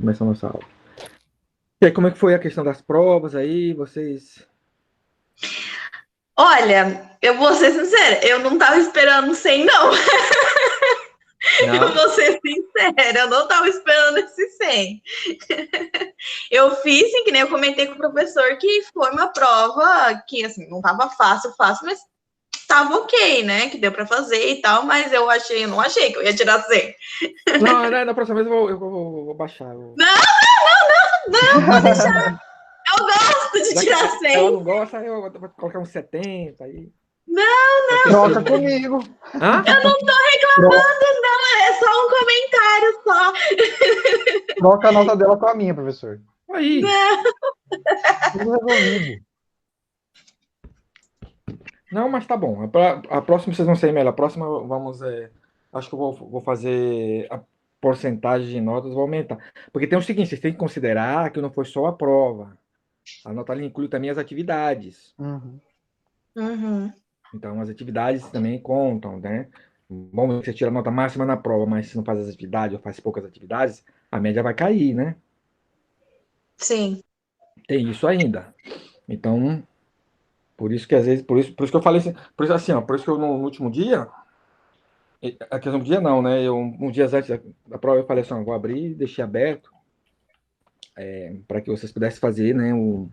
Começar a nossa aula. E aí, como é que foi a questão das provas aí? Vocês. Olha, eu vou ser sincera, eu não tava esperando 100, não. Eu Não? vou ser sincera, eu não tava esperando esse 100. Eu fiz, sim, que nem eu comentei com o professor, que foi uma prova que, assim, não tava fácil, mas tava ok, né? Que deu pra fazer e tal, mas eu não achei que eu ia tirar 100. Não, na próxima vez eu vou baixar. Não, pode deixar, eu gosto de Já que tirar ela 100. não gosta, eu vou colocar uns 70 aí. Não, Pra ter um Troca peso. comigo. Hã? eu não tô Tro- reclamando, não, é só um comentário só. Troca a nota dela com a minha, professor. Aí. Não. Tudo resolvido. Não, mas tá bom. A próxima vocês vão ser melhor. A próxima vamos. Acho que eu vou fazer a porcentagem de notas, vou aumentar. Porque tem o seguinte: vocês têm que considerar que não foi só a prova. A nota ela inclui também as atividades. Uhum. Uhum. Então, as atividades também contam, né? Bom, você tira a nota máxima na prova, mas se não faz as atividades ou faz poucas atividades, a média vai cair, né? Sim. Tem isso ainda. Então, por isso que às vezes, por isso que eu falei assim, por isso assim, ó, por isso que eu no último dia, a questão do dia não, né? Eu, uns dias antes da prova eu falei assim, ó, vou abrir, deixei aberto, para que vocês pudessem fazer, né, o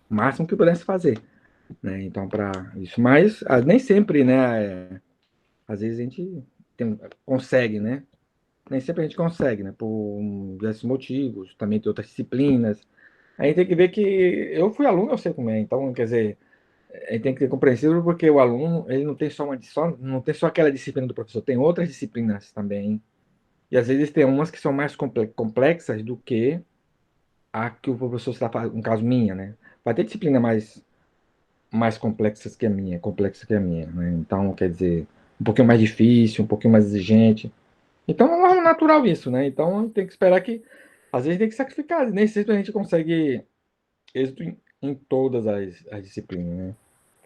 máximo que pudessem fazer, né? Então, para isso, mas nem sempre, né? Às vezes a gente consegue, né? Nem sempre a gente consegue, né? Por diversos motivos, também tem outras disciplinas. A gente tem que ver que eu fui aluno, eu sei como é. Então, quer dizer, a gente tem que ter compreensível porque o aluno, ele não tem não tem só aquela disciplina do professor, tem outras disciplinas também. E às vezes tem umas que são mais complexas do que a que o professor está fazendo, no caso minha, né? Vai ter disciplina mais complexa que a minha, né? Então, quer dizer, um pouquinho mais difícil, um pouquinho mais exigente. Então é natural isso, né? Então tem que esperar que. Às vezes tem que sacrificar. Nem sempre a gente consegue êxito em todas as disciplinas, né?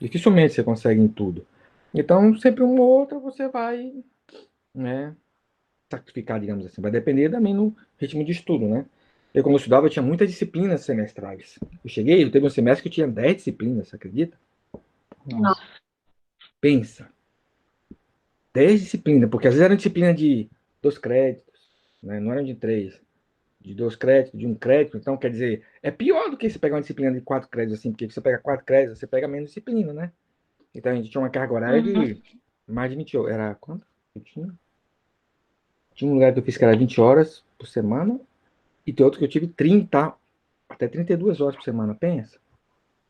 Dificilmente você consegue em tudo. Então, sempre uma ou outra você vai, né, sacrificar, digamos assim. Vai depender também no ritmo de estudo, né? Eu, quando eu estudava, eu tinha muitas disciplinas semestrais. Eu teve um semestre que eu tinha 10 disciplinas, você acredita? Nossa. Pensa, 10 disciplinas, porque às vezes era disciplina de 2 créditos, né? Não eram de 3. De 2 créditos, de 1 crédito. Então, quer dizer, é pior do que você pegar uma disciplina de 4 créditos, assim, porque você pega 4 créditos, você pega menos disciplina, né? Então, a gente tinha uma carga horária Uhum. de mais de 20 horas. Era quanto? Eu tinha um lugar que eu fiz que era 20 horas por semana, e tem outro que eu tive 30, até 32 horas por semana, pensa.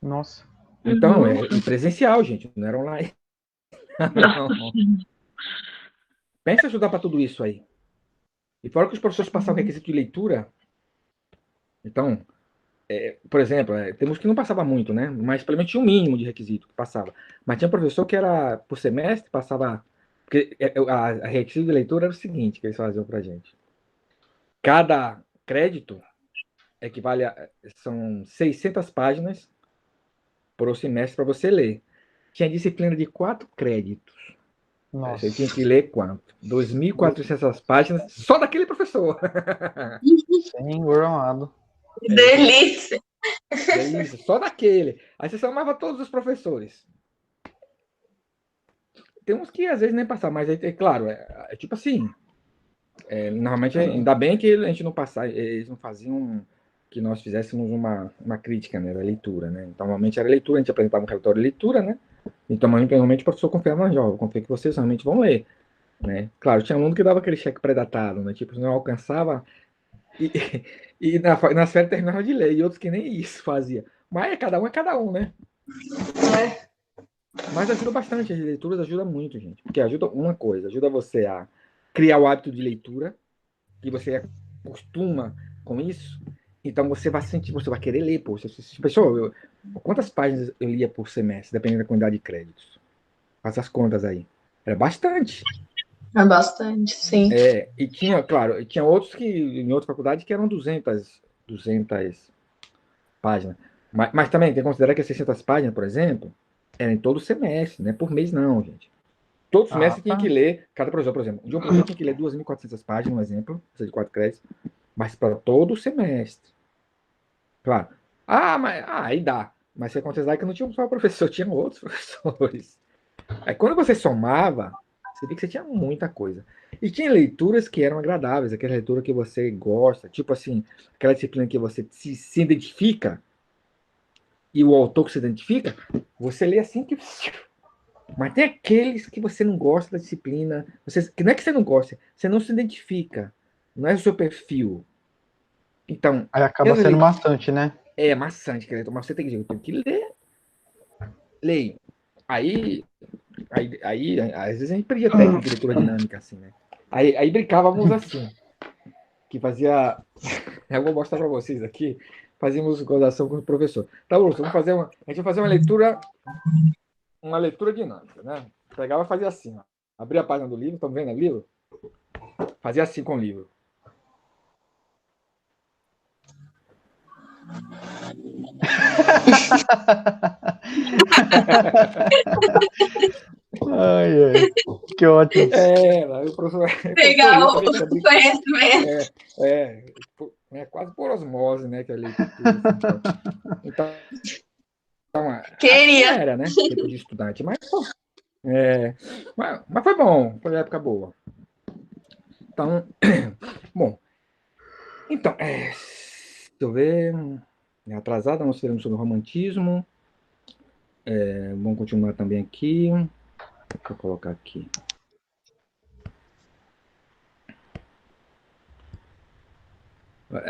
Nossa. Então, Uhum. e presencial, gente, não era online. Não. Pensa em estudar para tudo isso aí. E fora que os professores passavam requisito de leitura, então, por exemplo, temos que não passava muito, né? Mas pelo menos tinha um mínimo de requisito que passava. Mas tinha professor que era, por semestre, passava. Porque a requisito de leitura era o seguinte que eles faziam pra gente. Cada crédito equivale a. São 600 páginas por semestre para você ler. Tinha disciplina de 4 créditos. Você tinha que Nossa. ler quanto? 2.400 páginas só daquele professor. Senhor amado. Que delícia. Delícia, só daquele. Aí você chamava todos os professores. Tem uns que às vezes nem passar, mas claro, tipo assim, normalmente ainda bem que a gente não passava, eles não faziam que nós fizéssemos uma crítica, né, da leitura, né? Então, normalmente era leitura, a gente apresentava um relatório de leitura, né? Então, normalmente o professor confiava na jovem, confia que vocês realmente vão ler, né? Claro, tinha aluno que dava aquele cheque pré-datado, né? Tipo, não alcançava e, e nas férias terminava de ler, e outros que nem isso fazia. Mas é cada um, né? É. Mas ajuda bastante, as leituras ajudam muito, gente. Porque ajuda uma coisa, ajuda você a criar o hábito de leitura, que você acostuma com isso, então você vai sentir, você vai querer ler, pô. Pessoal, quantas páginas eu lia por semestre, dependendo da quantidade de créditos? Faz as contas aí. Era bastante. É bastante, sim. E tinha, claro, tinha outros que, em outra faculdade, que eram 200 páginas. Mas também tem que considerar que as 600 páginas, por exemplo, era em todo semestre, não é por mês não, gente. Todo Ah, semestre tinha que tá. ler, cada professor, por exemplo, de um professor tinha que ler 2.400 páginas, um exemplo, de 4 créditos. mas para todo o semestre. Claro. Mas aí dá. Mas você contestar que não tinha só professor, tinha outros professores. Aí quando você somava, você vê que você tinha muita coisa. E tinha leituras que eram agradáveis, aquela leitura que você gosta, tipo assim, aquela disciplina que você se identifica, e o autor que se identifica, você lê assim que. Mas tem aqueles que você não gosta da disciplina, que não é que você não gosta, você não se identifica, não é o seu perfil. Então, Aí acaba sendo maçante, né? é maçante, quer dizer, mas você tem que, eu tenho que ler, leio. Aí, às vezes a gente perdia técnica de leitura dinâmica, assim, né? Aí brincávamos assim, que fazia. Eu vou mostrar para vocês aqui. Fazíamos gozação com o professor. Tá, Urso, vamos fazer uma. A gente vai fazer uma leitura dinâmica, né? Pegava e fazia assim, ó. Abria a página do livro, estão vendo o livro? Fazia assim com o livro. Ai, ai. Que ótimo. Aí o professor. Pegar Eu o sabia que era conhecimento. é quase por osmose, né? Que a leitura, assim, então, assim Queria. era, né? Tipo de estudante. Mas foi bom, foi uma época boa. Então, bom, então, deixa eu ver. Atrasada, nós falamos sobre o romantismo. Vamos continuar também aqui. Deixa eu colocar aqui.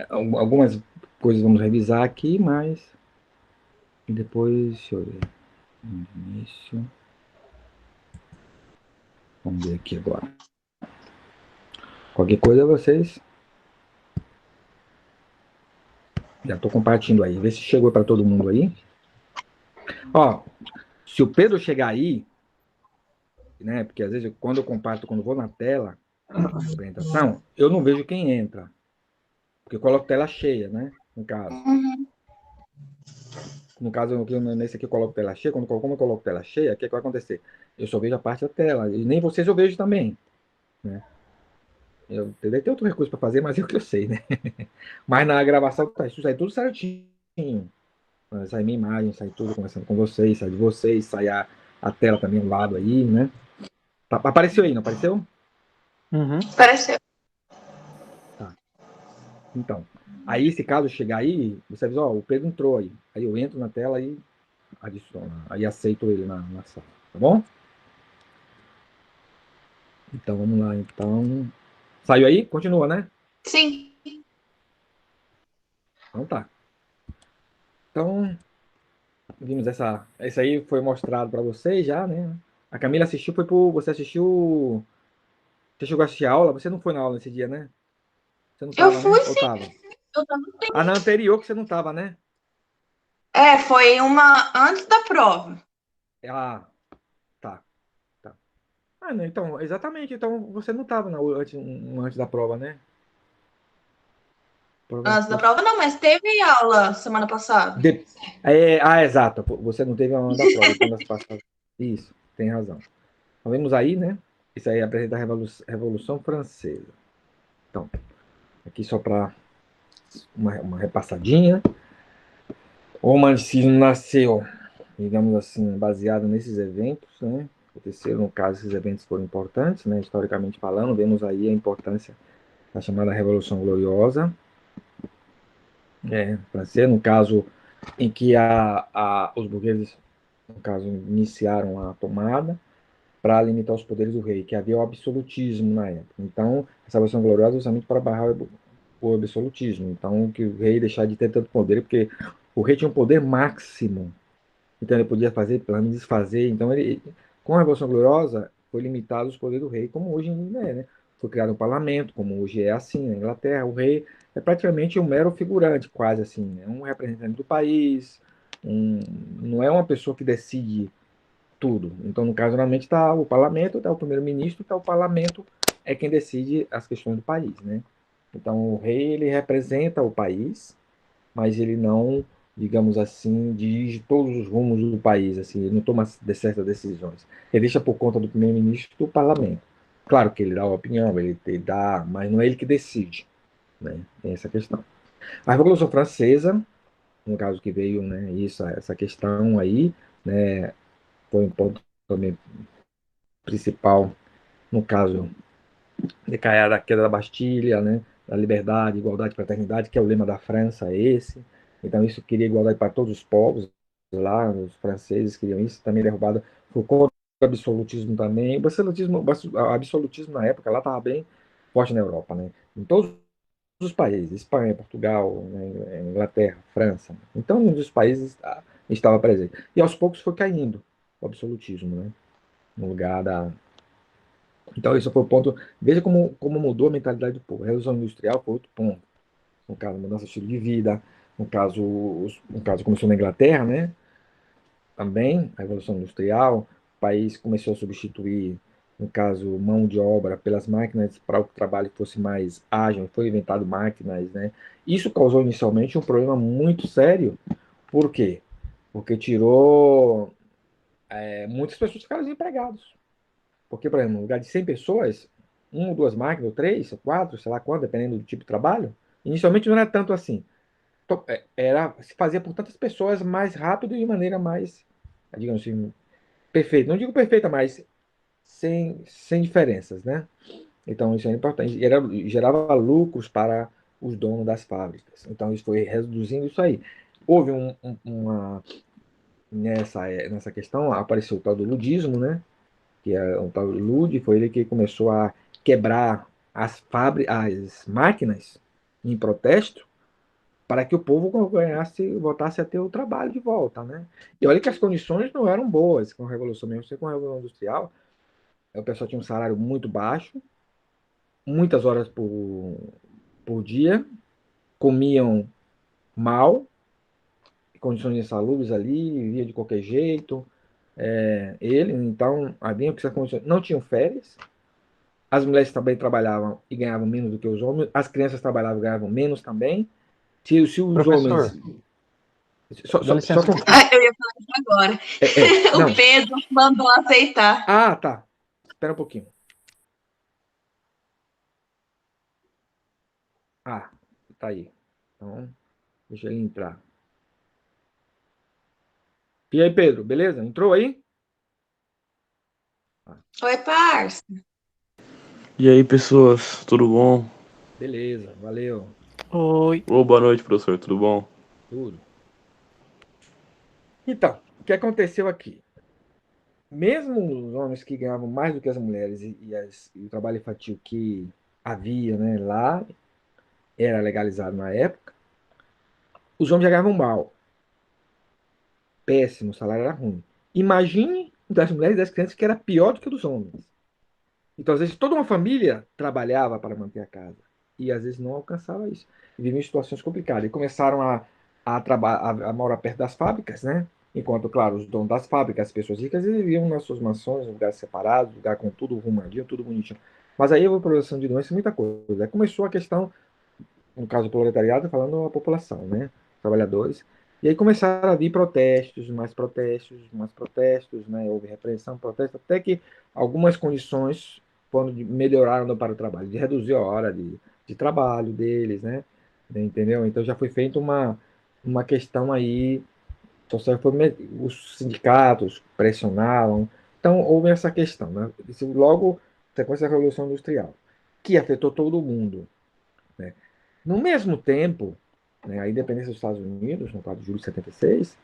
Algumas coisas vamos revisar aqui, mas depois, deixa eu ver. Início. Vamos ver aqui agora. Qualquer coisa vocês. Já estou compartilhando aí. Vê se chegou para todo mundo aí. Ó, se o Pedro chegar aí, né? Porque às vezes quando eu comparto, quando eu vou na tela, a apresentação, eu não vejo quem entra. Porque eu coloco tela cheia, né? No caso. No caso, nesse aqui eu coloco tela cheia. Como eu coloco tela cheia, o que vai acontecer? Eu só vejo a parte da tela. E nem vocês eu vejo também. Né? Eu deve ter outro recurso para fazer, mas é o que eu sei, né? Mas na gravação tá, isso sai tudo certinho. Sai minha imagem, sai tudo conversando com vocês, sai de vocês, sai a tela também ao lado aí, né? Apareceu aí, não apareceu? Uhum. Pareceu. Tá. Então, aí se caso chegar aí, você avisa, ó, o Pedro entrou aí. Aí eu entro na tela e adiciono, aí aceito ele na sala, tá bom? Então vamos lá, então. Saiu aí? Continua, né? Sim. Então tá. Então, vimos essa. Esse aí foi mostrado para vocês já, né? A Camila assistiu, Você assistiu. Você chegou a assistir a aula? Você não foi na aula nesse dia, né? Você não Eu tava, fui né? Ou sim. tava? Eu tava... Na anterior que você não tava, né? Foi uma antes da prova. Ah, tá. Tá. Não, então, exatamente. Então você não tava antes da prova, né? Antes da prova, não, mas teve aula semana passada. Exato. Você não teve a aula da prova. Então nós passamos. Isso, tem razão. Então, vemos aí, né? Isso aí apresenta a Revolução Francesa. Então, aqui só para uma repassadinha. O romanticismo nasceu, digamos assim, baseado nesses eventos, né? Aconteceram, no caso, esses eventos foram importantes, né? Historicamente falando, vemos aí a importância da chamada Revolução Gloriosa, francesa, no caso em que os burgueses, no caso, iniciaram a tomada para limitar os poderes do rei, que havia o absolutismo na época. Então, essa Revolução Gloriosa é justamente para barrar o absolutismo. Então, que o rei deixar de ter tanto poder, porque o rei tinha um poder máximo. Então, ele podia fazer, pelo menos desfazer. Então, com a Revolução Gloriosa, foi limitado os poderes do rei, como hoje ainda é, né? Foi criado um parlamento, como hoje é assim na Inglaterra. O rei é praticamente um mero figurante, quase assim, né? Um representante do país, não é uma pessoa que decide tudo. Então, no caso, normalmente está o parlamento, está o primeiro-ministro, está o parlamento, é quem decide as questões do país, né? Então, o rei, ele representa o país, mas ele não, digamos assim, dirige todos os rumos do país, assim, ele não toma certas decisões. Ele deixa por conta do primeiro-ministro do parlamento. Claro que ele dá a opinião, ele dá, mas não é ele que decide, né? Tem essa questão. A Revolução Francesa, no caso que veio, né, essa questão aí, né, foi um ponto também principal, no caso de cair da queda da Bastilha, né, da liberdade, igualdade, fraternidade, que é o lema da França, esse. Então isso queria igualdade para todos os povos, lá os franceses queriam isso, também derrubada, foi contra o absolutismo também. O absolutismo na época lá estava bem forte na Europa, né, em todos os países, Espanha, Portugal, né, Inglaterra, França. Então, um dos países estava presente. E aos poucos foi caindo o absolutismo, né? No lugar da. Então, esse foi o ponto. Veja como mudou a mentalidade do povo. A Revolução Industrial foi outro ponto. No caso, mudança de estilo de vida. No caso começou na Inglaterra, né? Também, a Revolução Industrial. O país começou a substituir, no caso, mão de obra pelas máquinas para o trabalho fosse mais ágil. Foi inventado máquinas, né? Isso causou inicialmente um problema muito sério. Por quê? Porque tirou muitas pessoas ficaram desempregadas. Porque, por exemplo, no lugar de 100 pessoas, uma ou duas máquinas, ou três, ou quatro, sei lá quanto, dependendo do tipo de trabalho, inicialmente não era tanto assim. Se fazia por tantas pessoas mais rápido e de maneira mais, digamos assim, perfeita. Não digo perfeita, mas sem diferenças, né? Então, isso é importante. Gerava lucros para os donos das fábricas. Então, isso foi reduzindo isso aí. Houve nessa questão, apareceu o tal do ludismo, né? Que é o tal Lud, foi ele que começou a quebrar as máquinas em protesto para que o povo voltasse a ter o trabalho de volta, né? E olha que as condições não eram boas com a Revolução, mesmo com a Revolução Industrial, o pessoal tinha um salário muito baixo, muitas horas por dia, comiam mal, condições insalubres ali, vivia de qualquer jeito. Então, havia que essas condições, não tinham férias, as mulheres também trabalhavam e ganhavam menos do que os homens, as crianças trabalhavam e ganhavam menos também. Se os homens. Professor, dá Só licença um concluir. pouquinho. Eu ia falar isso agora. O Não. Pedro mandou aceitar. Ah, tá. Espera um pouquinho. Ah, tá aí. Então, deixa ele entrar. E aí, Pedro, beleza? Entrou aí? Ah, Oi, parça. E aí, pessoas, tudo bom? beleza, valeu. Oi. Ô, boa noite, professor, tudo bom? Tudo. Então, o que aconteceu aqui? Mesmo os homens que ganhavam mais do que as mulheres e o trabalho infantil que havia, né, lá, era legalizado na época, os homens já ganhavam mal. Péssimo, o salário era ruim. Imagine o das mulheres e das crianças que era pior do que o dos homens. Então, às vezes, toda uma família trabalhava para manter a casa. E, às vezes, não alcançava isso. E viviam em situações complicadas. E começaram a morar perto das fábricas, né? Enquanto, claro, os donos das fábricas, as pessoas ricas, eles viviam nas suas mansões, em lugares separados, lugar com tudo arrumadinho, tudo bonitinho. Mas aí houve produção de doença e muita coisa. Aí começou a questão, no caso do proletariado, falando a população, né? Trabalhadores. E aí começaram a vir protestos, mais protestos, né? Houve repreensão, protesto, até que algumas condições melhoraram para o trabalho, de reduzir a hora de trabalho deles, né? Entendeu? Então já foi feita uma questão aí, social, os sindicatos pressionavam. Então houve essa questão, né? Isso logo, sequência da Revolução Industrial, que afetou todo mundo, né? No mesmo tempo, né, a independência dos Estados Unidos, no caso de julho de 76,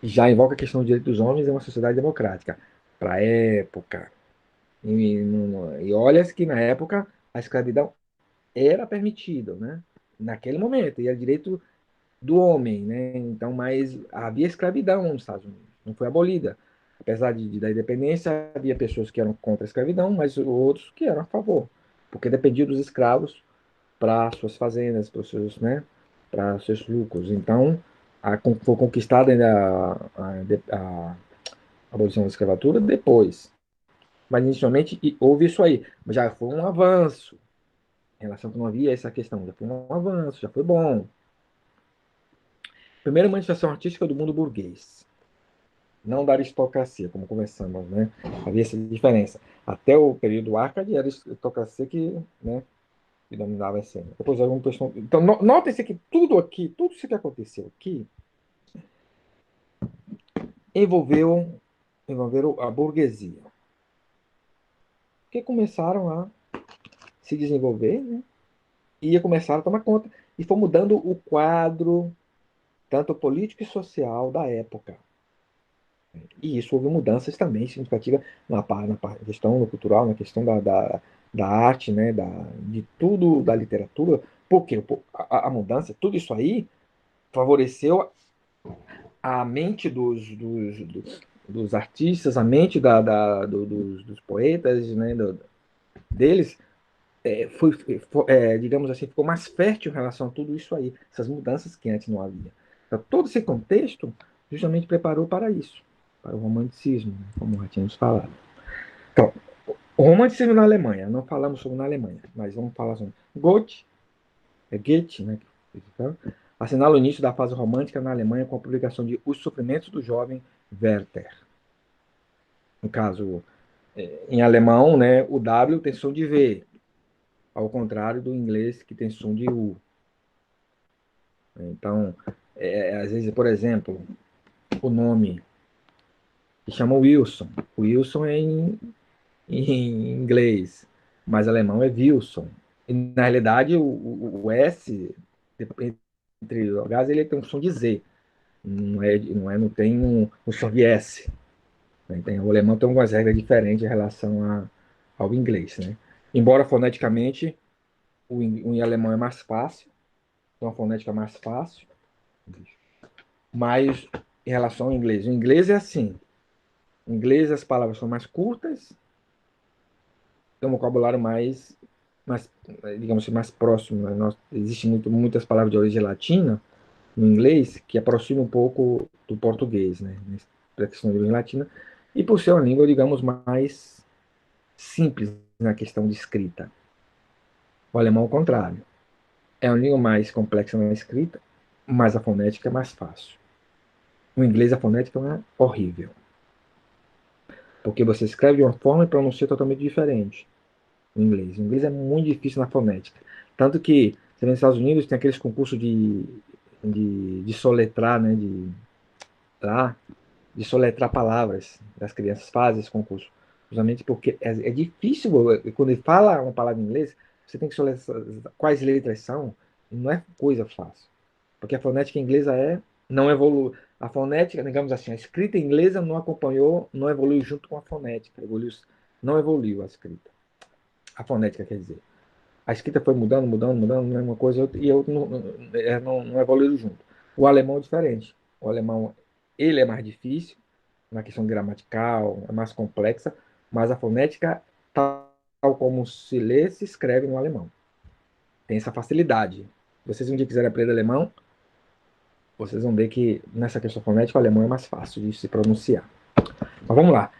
já invoca a questão do direito dos homens em uma sociedade democrática. Para a época. E olha que na época a escravidão era permitida, né? Naquele momento, e era direito do homem, né? Então, mas havia escravidão nos Estados Unidos, não foi abolida. Apesar da independência, havia pessoas que eram contra a escravidão, mas outros que eram a favor, porque dependia dos escravos para suas fazendas, para os seus, né, para seus lucros. Então, foi conquistada ainda a abolição da escravatura depois. Mas inicialmente houve isso aí. Já foi um avanço. Em relação a que não havia essa questão. Já foi um avanço, já foi bom. Primeira manifestação artística do mundo burguês. Não da aristocracia, como conversamos, né? Havia essa diferença. Até o período Arcade era a aristocracia que, né, que dominava a cena. Depois alguma questão. Então, notem-se que tudo aqui, tudo isso que aconteceu aqui, envolveram a burguesia. Que começaram a se desenvolver, né? E começaram a tomar conta. E foi mudando o quadro, tanto político e social, da época. E isso houve mudanças também significativas na questão cultural, na questão da arte, né? De tudo, da literatura. Porque a mudança, tudo isso aí, favoreceu a mente dos artistas, a mente dos poetas, né? Deles, digamos assim, ficou mais fértil em relação a tudo isso aí, essas mudanças que antes não havia. Então, todo esse contexto justamente preparou para isso, para o romanticismo, né, como já tínhamos falado. Então, o romanticismo na Alemanha, não falamos sobre na Alemanha, mas vamos falar sobre Goethe, né, assinala o início da fase romântica na Alemanha com a publicação de Os Sofrimentos do Jovem Werther. No caso, em alemão, né, o W tem som de V, ao contrário do inglês que tem som de U. Então, às vezes, por exemplo, o nome que chama Wilson. Wilson é em inglês, mas alemão é Wilson. E, na realidade, o S, entre os Hs, ele tem um som de Z. Não tem um som de S. O alemão tem algumas regras diferentes em relação ao inglês, né? Embora foneticamente o alemão é mais fácil, tem uma fonética mais fácil, mas em relação ao inglês, o inglês é assim. Em inglês as palavras são mais curtas, tem um vocabulário mais digamos assim, mais próximo. Né? Existem muitas palavras de origem latina no inglês que aproximam um pouco do português, né? Para a questão de origem latina, e por ser uma língua, digamos, mais simples na questão de escrita. O alemão, ao contrário. É uma língua mais complexa na escrita, mas a fonética é mais fácil. O inglês, a fonética é horrível. Porque você escreve de uma forma e pronuncia totalmente diferente. O inglês é muito difícil na fonética. Tanto que, você vê nos Estados Unidos, tem aqueles concursos de soletrar, né? De soletrar palavras. As crianças fazem esse concurso. Justamente porque é difícil, quando ele fala uma palavra em inglês, você tem que soletrar quais letras são, não é coisa fácil. Porque a fonética inglesa não evolui. A fonética, digamos assim, a escrita inglesa não acompanhou, não evoluiu junto com a fonética. Não evoluiu a escrita. A fonética, quer dizer. A escrita foi mudando, uma coisa e outra não evoluiu junto. O alemão é diferente. O alemão, ele é mais difícil, na questão gramatical, é mais complexa, mas a fonética, tal como se lê, se escreve no alemão. Tem essa facilidade. Se vocês um dia quiserem aprender alemão, vocês vão ver que nessa questão fonética o alemão é mais fácil de se pronunciar. Mas vamos lá.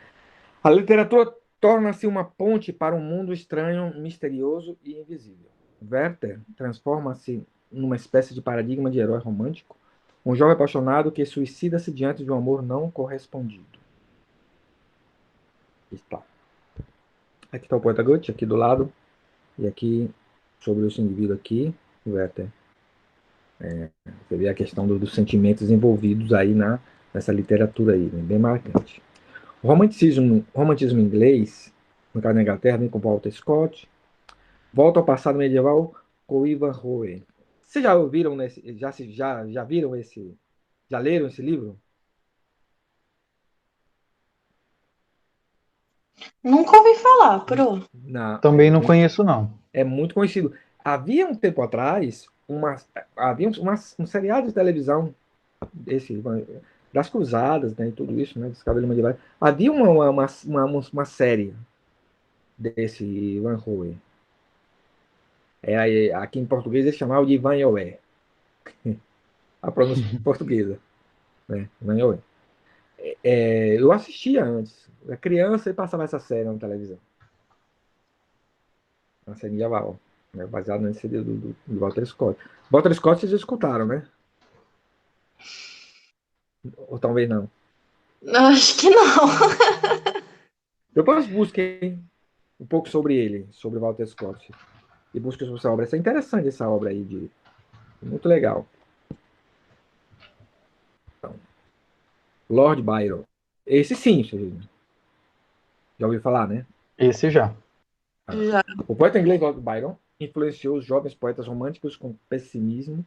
A literatura torna-se uma ponte para um mundo estranho, misterioso e invisível. Werther transforma-se numa espécie de paradigma de herói romântico, um jovem apaixonado que suicida-se diante de um amor não correspondido. Está. Aqui está o poeta Goethe, aqui do lado, e aqui, sobre esse indivíduo aqui, Werther. Você vê a questão dos sentimentos envolvidos aí nessa literatura aí, bem marcante. O romantismo inglês, no caso da Inglaterra, vem com Walter Scott, volta ao passado medieval com Ivanhoe. Vocês já ouviram já viram já leram esse livro? Nunca ouvi falar, Pro. Não, Também não conheço, não. é muito conhecido. Havia um tempo atrás havia um seriado de televisão desse das cruzadas, né, e tudo isso, né, dos cabelos medievais. Havia uma série desse Ivanhoe. Aqui em português eles chamavam de Ivanhoe. A pronúncia portuguesa, né? Ivanhoe. Eu assistia antes. Era criança e passava essa série na televisão. Uma série medieval, né? Baseada nesse do Walter Scott. Walter Scott vocês já escutaram, né? Ou talvez não. Acho que não. Depois busquem um pouco sobre ele, sobre Walter Scott. e busca sobre essa obra. Essa é interessante, essa obra aí, muito legal. Então, Lord Byron. Esse sim, você já ouviu falar, né? Esse já. Já. O poeta inglês Lord Byron influenciou os jovens poetas românticos com pessimismo,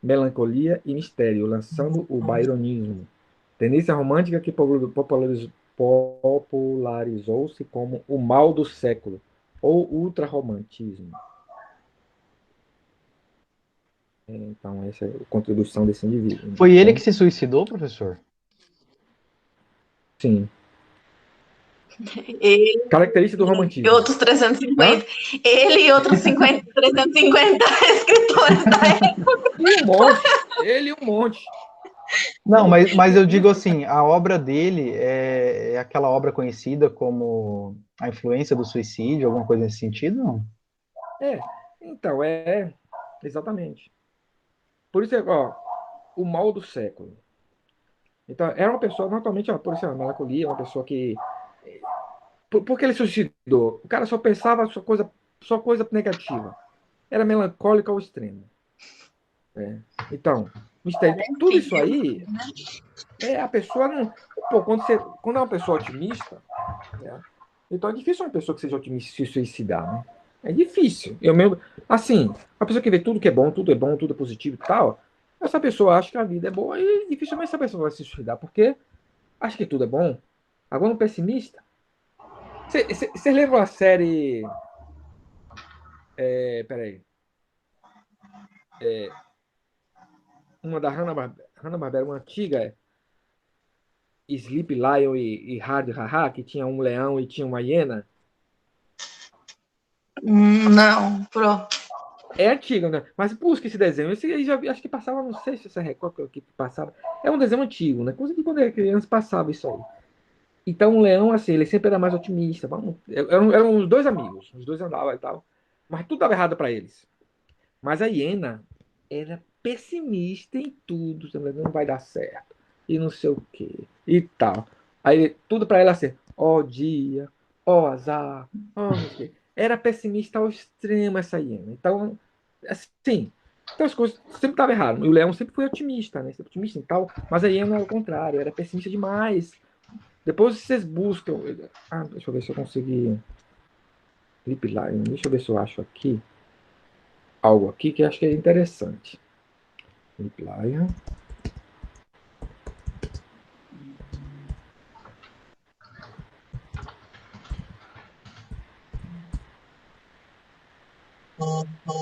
melancolia e mistério, lançando o byronismo. Tendência romântica que popularizou-se como o mal do século, ou ultrarromantismo. Então, essa é a contribuição desse indivíduo. Foi ele Então, que se suicidou, professor? sim. Ele Característica do e romantismo. outros 350. Hã? Ele e outros 350 escritores da época. E um monte. Ele e um monte. Não, Não, mas eu digo isso assim, a obra dele é aquela obra conhecida como A Influência do Suicídio, alguma coisa nesse sentido, não? é. Então, exatamente. Por isso, ó, o mal do século. Então, era uma pessoa, naturalmente, ó, por isso, melancolia, uma pessoa que. Por que ele suicidou? O cara só pensava só coisa negativa. Era melancólico ao extremo. Né? Então, mistério. Tudo isso aí a pessoa não. Pô, quando é uma pessoa otimista, né? Então é difícil uma pessoa que seja otimista se suicidar, né? É difícil. Eu mesmo, assim, uma pessoa que vê tudo que é bom, tudo é positivo e tal, essa pessoa acha que a vida é boa e dificilmente essa pessoa vai se suicidar, porque acha que tudo é bom. Agora, um pessimista. Você lembra a série. Peraí. Uma da Hanna-Barbera, uma antiga, Sleep Lion e Hard Haha, que tinha um leão e tinha uma hiena. Não, pro. É antigo, né? Mas busca esse desenho. Esse aí acho que passava, não sei se essa Record que passava. É um desenho antigo, né? Coisa que quando eu era criança passava isso aí. Então o leão, assim, ele sempre era mais otimista. Eram os dois amigos. Os dois andavam e tal. Mas tudo dava errado para eles. Mas a hiena era pessimista em tudo. Não vai dar certo. E não sei o quê. E tal. Aí tudo para ela assim, ó dia, ó azar, ó não sei o quê. Era pessimista ao extremo essa hiena. Então, assim, então as coisas sempre estavam erradas. E o leão sempre foi otimista, né? Sempre otimista e tal. Mas a hiena era o contrário, era pessimista demais. Depois vocês buscam. Deixa eu ver se eu consegui. Flip Line. Deixa eu ver se eu acho aqui algo aqui que eu acho que é interessante. Lion.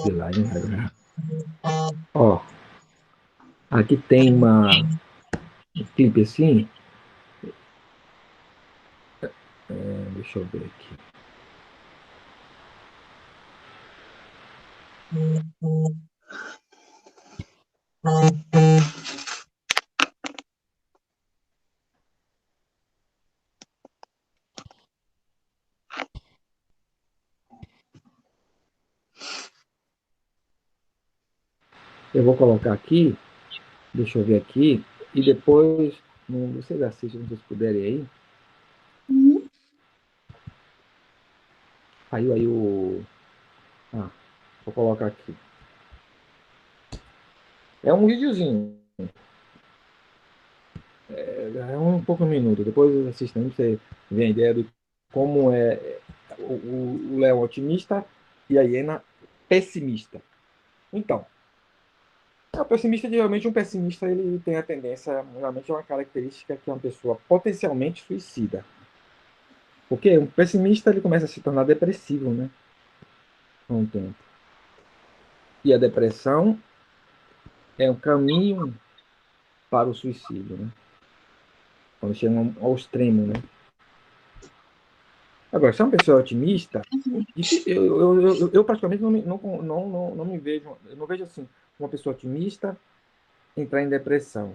Lion. Ó, aqui tem um clipe assim. Deixa eu ver aqui. Eu vou colocar aqui. Deixa eu ver aqui. E depois. Vocês assistem, se vocês puderem aí. Saiu aí o. Vou colocar aqui. É um videozinho. É um pouco minuto. Depois assistam, você vê a ideia de como é o leão otimista e a hiena pessimista. Então, o pessimista, geralmente, um pessimista ele tem a tendência, realmente é uma característica que é uma pessoa potencialmente suicida. Porque um pessimista ele começa a se tornar depressivo, né? Com o tempo. E a depressão é um caminho para o suicídio, né? Quando chega ao extremo, né? Agora, se é uma pessoa otimista, eu praticamente não me vejo, eu não vejo assim, uma pessoa otimista entrar em depressão.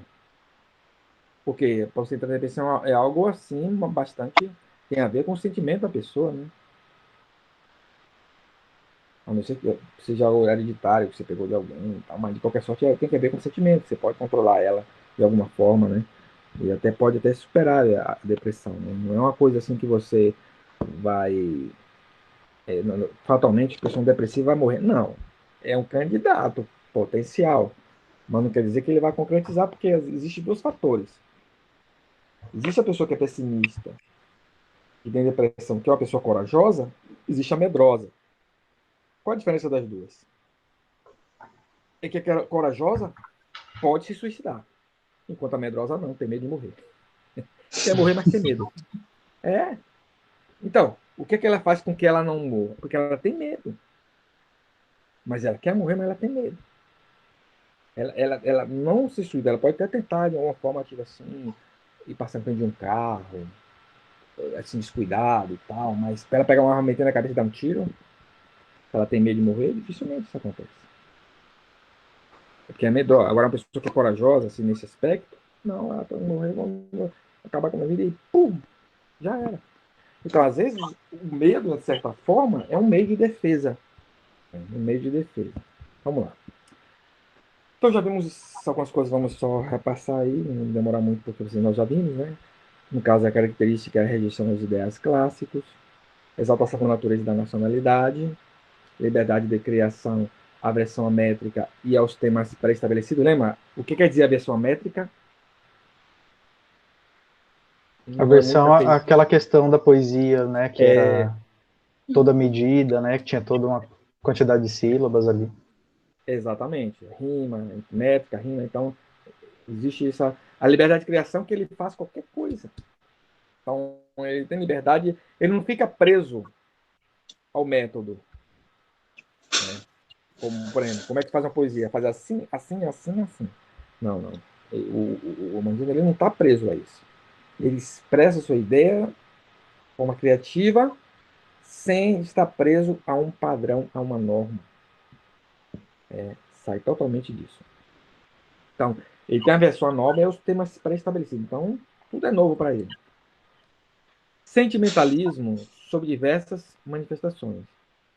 Porque para você entrar em depressão é algo assim, bastante, tem a ver com o sentimento da pessoa, né? A não ser que seja algo hereditário, que você pegou de alguém e tal, mas de qualquer sorte tem a ver com o sentimento, você pode controlar ela de alguma forma, né? E até pode até superar a depressão, né? Não é uma coisa assim que você vai fatalmente, a pessoa depressiva vai morrer. Não. É um candidato potencial. Mas não quer dizer que ele vai concretizar, porque existem dois fatores. Existe a pessoa que é pessimista, que tem depressão, que é uma pessoa corajosa, existe a medrosa. Qual a diferença das duas? É que a corajosa pode se suicidar, enquanto a medrosa não, tem medo de morrer. Quer morrer, mas tem medo. É. Então, o que ela faz com que ela não morra? Porque ela tem medo. Mas ela quer morrer, mas ela tem medo. Ela não se suicida, ela pode até tentar de alguma forma, tipo assim, ir passando frente de um carro, assim, descuidado e tal, mas para ela pegar uma arma, meter na cabeça e dar um tiro, se ela tem medo de morrer, dificilmente isso acontece. Porque é medrosa. Agora, uma pessoa que é corajosa, assim, nesse aspecto, não, ela pode morrer, vamos acabar com a vida e pum, já era. Então, às vezes, o medo, de certa forma, é um meio de defesa. Um meio de defesa. Vamos lá. Então, já vimos algumas coisas, vamos só repassar aí, não demorar muito, porque nós já vimos, né? No caso, a característica é a rejeição aos ideais clássicos, exaltação da natureza e da nacionalidade, liberdade de criação, aversão à métrica e aos temas pré-estabelecidos. Lembra? O que quer dizer aversão à métrica? A Não é muita versão, coisa. aquela questão da poesia, né, que É, era toda medida, né, que tinha toda uma quantidade de sílabas ali. exatamente. Rima, métrica, rima. Então, existe essa. A liberdade de criação que ele faz qualquer coisa. Então, ele tem liberdade, ele não fica preso ao método. Né? Como, por exemplo, como é que faz uma poesia? Faz assim, assim, assim, assim. Não, não. O Mandino ele não está preso a isso. Ele expressa a sua ideia de forma criativa, sem estar preso a um padrão, a uma norma. Sai totalmente disso. Então, ele tem a versão nova e os temas pré-estabelecidos. Então, tudo é novo para ele. Sentimentalismo sob diversas manifestações.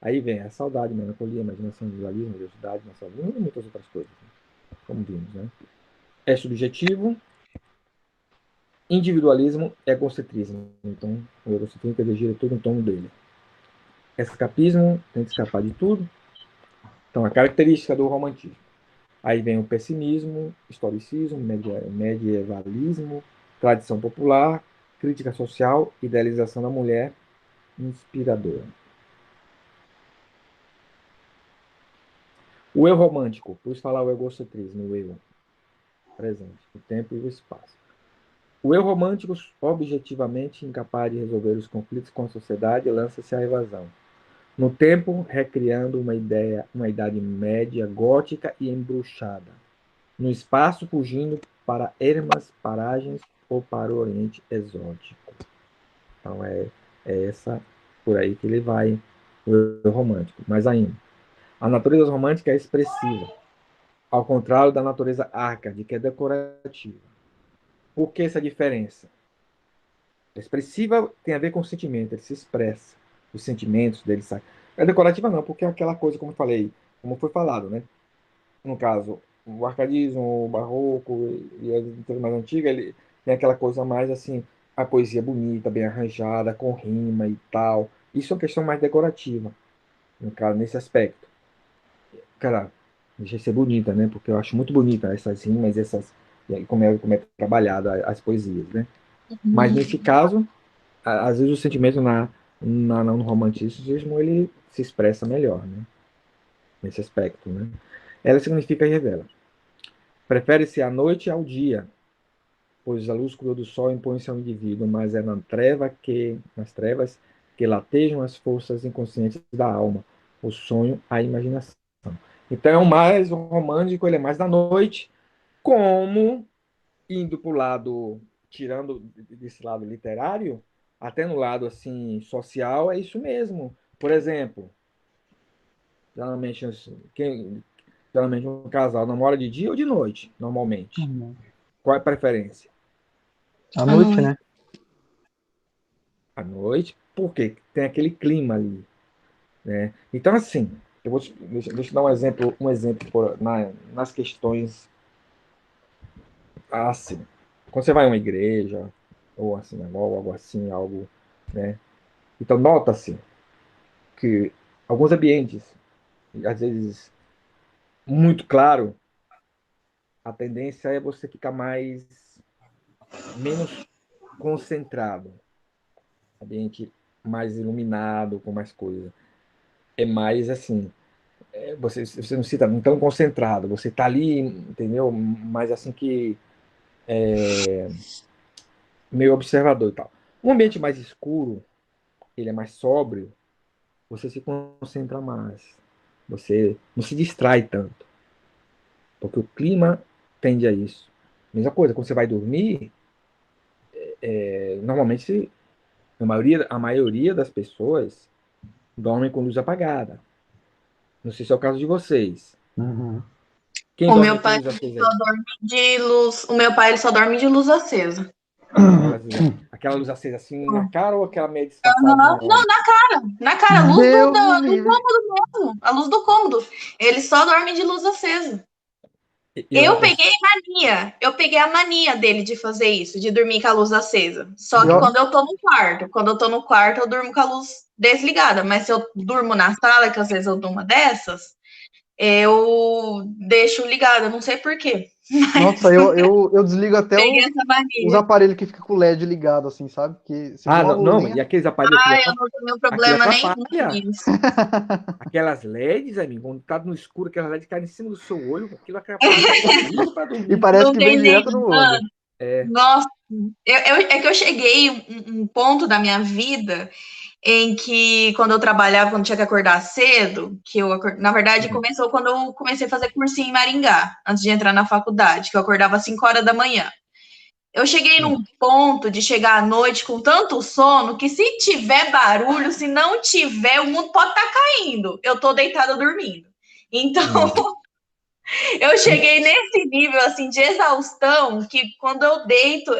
Aí vem a saudade, melancolia, imaginação, visualismo, curiosidade, nostalgia e muitas outras coisas, né? Como vimos, né? É subjetivo, individualismo, egocentrismo. Então, o egocentrismo quer dizer gira tudo em torno dele. Escapismo, tem que escapar de tudo. Então, a característica do romantismo. Aí vem o pessimismo, historicismo, medievalismo, tradição popular, crítica social, idealização da mulher, inspiradora. O eu romântico, por isso falar o egocentrismo, o eu presente, o tempo e o espaço. O eu romântico, objetivamente incapaz de resolver os conflitos com a sociedade, lança-se à evasão. No tempo, recriando uma ideia, uma idade média gótica e embruxada. No espaço, fugindo para ermas paragens ou para o Oriente exótico. Então é essa por aí que ele vai, o eu romântico. Mas ainda, a natureza romântica é expressiva, ao contrário da natureza arcade, que é decorativa. Por que essa diferença? A expressiva tem a ver com o sentimento, ele se expressa, os sentimentos dele saem. A decorativa não, porque é aquela coisa, como eu falei, como foi falado, né? No caso, o arcadismo, o barroco e a literatura mais antiga, ele tem aquela coisa mais assim, a poesia bonita, bem arranjada, com rima e tal. Isso é uma questão mais decorativa, no caso, nesse aspecto. Cara, deixa de ser bonita, né? Porque eu acho muito bonita essas rimas, essas, e aí como é trabalhada as poesias, né? Mas nesse caso, às vezes o sentimento no romanticismo ele se expressa melhor, né? Nesse aspecto, né? Ela significa e revela. Prefere-se a noite ao dia, pois a luz crua do sol impõe-se ao indivíduo, mas é nas trevas que latejam as forças inconscientes da alma, o sonho, a imaginação. Então, o romântico, ele é mais da noite, como indo para o lado, tirando desse lado literário, até no lado assim social, é isso mesmo. Por exemplo, geralmente, geralmente um casal namora de dia ou de noite, normalmente. Qual é a preferência? À À noite, noite. né? À noite, porque tem aquele clima ali, né? Então, assim, deixa eu dar um exemplo nas questões assim. Quando você vai a uma igreja, ou uma sinagoga, algo assim, algo, né? Então, nota-se que alguns ambientes, às vezes, muito claro, a tendência é você ficar menos concentrado, ambiente mais iluminado, com mais coisa. É mais assim, você não se tá tão concentrado, você tá ali, entendeu? Mais assim que meio observador e tal. Um ambiente mais escuro, ele é mais sóbrio, você se concentra mais, você não se distrai tanto, porque o clima tende a isso. Mesma coisa, quando você vai dormir, normalmente a maioria das pessoas dormem com luz apagada. Não sei se é o caso de vocês. Uhum. Quem O dorme meu com pai luz acesa só aí? dorme de luz. O meu pai ele só dorme de luz acesa. Aquela luz acesa assim na cara ou aquela meio Aham. disfarçadinha lá? Não, na cara, a luz Deus me do livre. cômodo mesmo. A luz do cômodo. Ele só dorme de luz acesa. Eu não consigo. Eu peguei a mania dele de fazer isso, de dormir com a luz acesa. Só que Eu, quando eu tô no quarto, eu durmo com a luz desligada. Mas se eu durmo na sala, que às vezes eu dou uma dessas, eu deixo ligada, não sei por quê. nossa, Mas eu desligo até peguei os, essa os mania. aparelhos que ficam com o LED ligado, assim, sabe? Que se for Ah, uma não, não, luzinha. e aqueles aparelhos, Ah, eu não tenho aquilo problema nenhum com atrapalha. isso. Aquelas LEDs, amigo, quando tá no escuro, aquelas LEDs caem em cima do seu olho, aquilo atrapalha horrível para E dormir. parece Não que tem vem nem. direto no olho. É, Nossa, é que eu cheguei um ponto da minha vida em que, quando eu trabalhava, quando tinha que acordar cedo, na verdade, começou quando eu comecei a fazer cursinho em Maringá, antes de entrar na faculdade, que eu acordava às 5 horas da manhã. Eu cheguei num ponto de chegar à noite com tanto sono que, se tiver barulho, se não tiver, o mundo pode estar caindo. Eu tô deitada dormindo. Então, eu cheguei nesse nível assim de exaustão que, quando eu deito.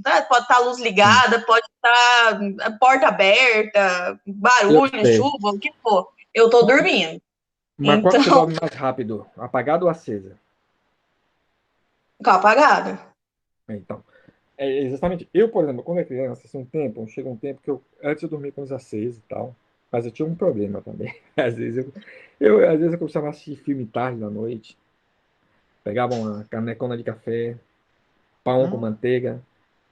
Tá? Pode estar a luz ligada, pode estar a porta aberta, eu barulho, sei. chuva, o que for. Eu tô dormindo. Mas qual Então, que você dorme mais rápido? Apagado ou acesa? com apagada. Então, é exatamente. Eu, por exemplo, quando é criança, assim, chega um tempo que antes eu dormia com luz acesa e tal, mas eu tinha um problema também. Às vezes eu começava a assistir filme tarde da noite, pegava uma canecona de café, pão com manteiga,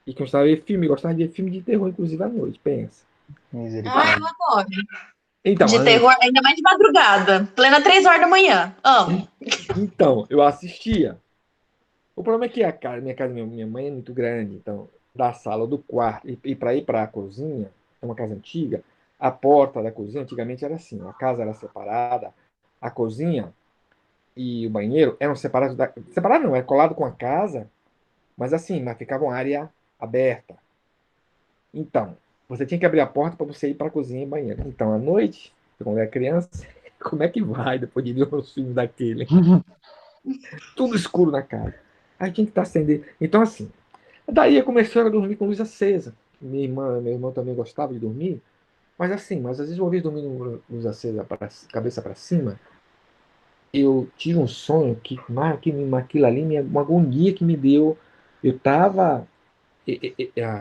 e gostava de ver filme, gostava de ver filme de terror, inclusive à noite, pensa. Ah, eu Misericórdia. adoro. Então, De terror, ainda mais de madrugada. Plena 3 horas da manhã. Amo. então, eu assistia. O problema é que minha mãe é muito grande, então, da sala do quarto, e para ir para a cozinha, é uma casa antiga, a porta da cozinha antigamente era assim, a casa era separada, a cozinha e o banheiro eram separados, separado não, é colado com a casa, mas ficava uma área aberta. Então, você tinha que abrir a porta para você ir para a cozinha e banheiro. Então, à noite, quando era criança, como é que vai depois de ver os filmes daquele? Tudo escuro na casa. Aí tinha que estar acendendo. Então, assim, daí eu comecei a dormir com luz acesa. Meu irmão também gostava de dormir, mas às vezes uma vez dormindo com luz acesa, cabeça para cima, eu tive um sonho aquilo ali, uma agonia que me deu. Eu tava,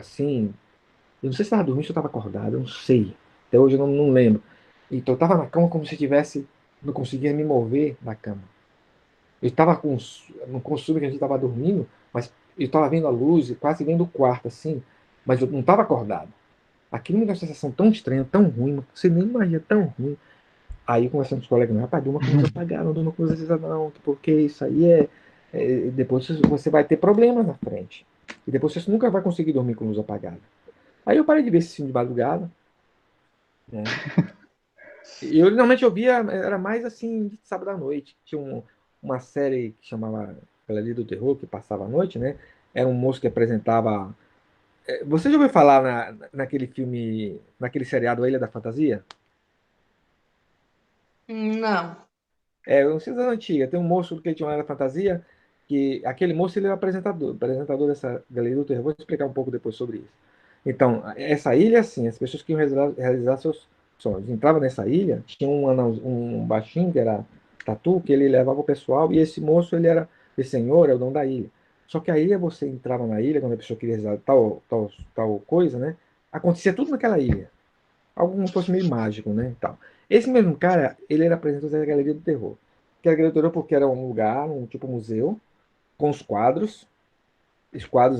assim, eu não sei se estava dormindo ou se eu estava acordado, eu não sei. Até hoje eu não lembro. Então eu estava na cama como se tivesse, não conseguia me mover da cama. Eu estava no costume que a gente estava dormindo, mas eu estava vendo a luz, quase vendo o quarto, assim, mas eu não estava acordado. Aquilo me deu uma sensação tão estranha, tão ruim, você nem imagina, tão ruim. Aí, conversando com os colegas, rapaz, durma com luz apagada, não durma com luz acesa, não, porque isso aí depois você vai ter problemas na frente. E depois você nunca vai conseguir dormir com luz apagada. Aí eu parei de ver esse filme de madrugada, né? Eu normalmente via, era mais assim, de sábado à noite. Tinha uma série que chamava Galeria do Terror, que passava à noite, né? Era um moço que apresentava. Você já ouviu falar naquele filme, naquele seriado A Ilha da Fantasia? Não. Eu não sei se é antiga. Tem um moço que tinha uma Ilha da Fantasia, que aquele moço ele era apresentador dessa Galeria do Terror. Vou explicar um pouco depois sobre isso. Então, essa ilha, assim, as pessoas que iam realizar seus sonhos entravam nessa ilha, tinha um baixinho que era tatu, que ele levava o pessoal, e esse moço, esse senhor, é o dono da ilha. Só que a ilha, você entrava na ilha, quando a pessoa queria realizar tal coisa, né? Acontecia tudo naquela ilha. algo como se fosse meio mágico, né? E tal. Esse mesmo cara, ele era apresentador da Galeria do Terror. Que era a Galeria do Terror porque era um lugar, um tipo museu, com os quadros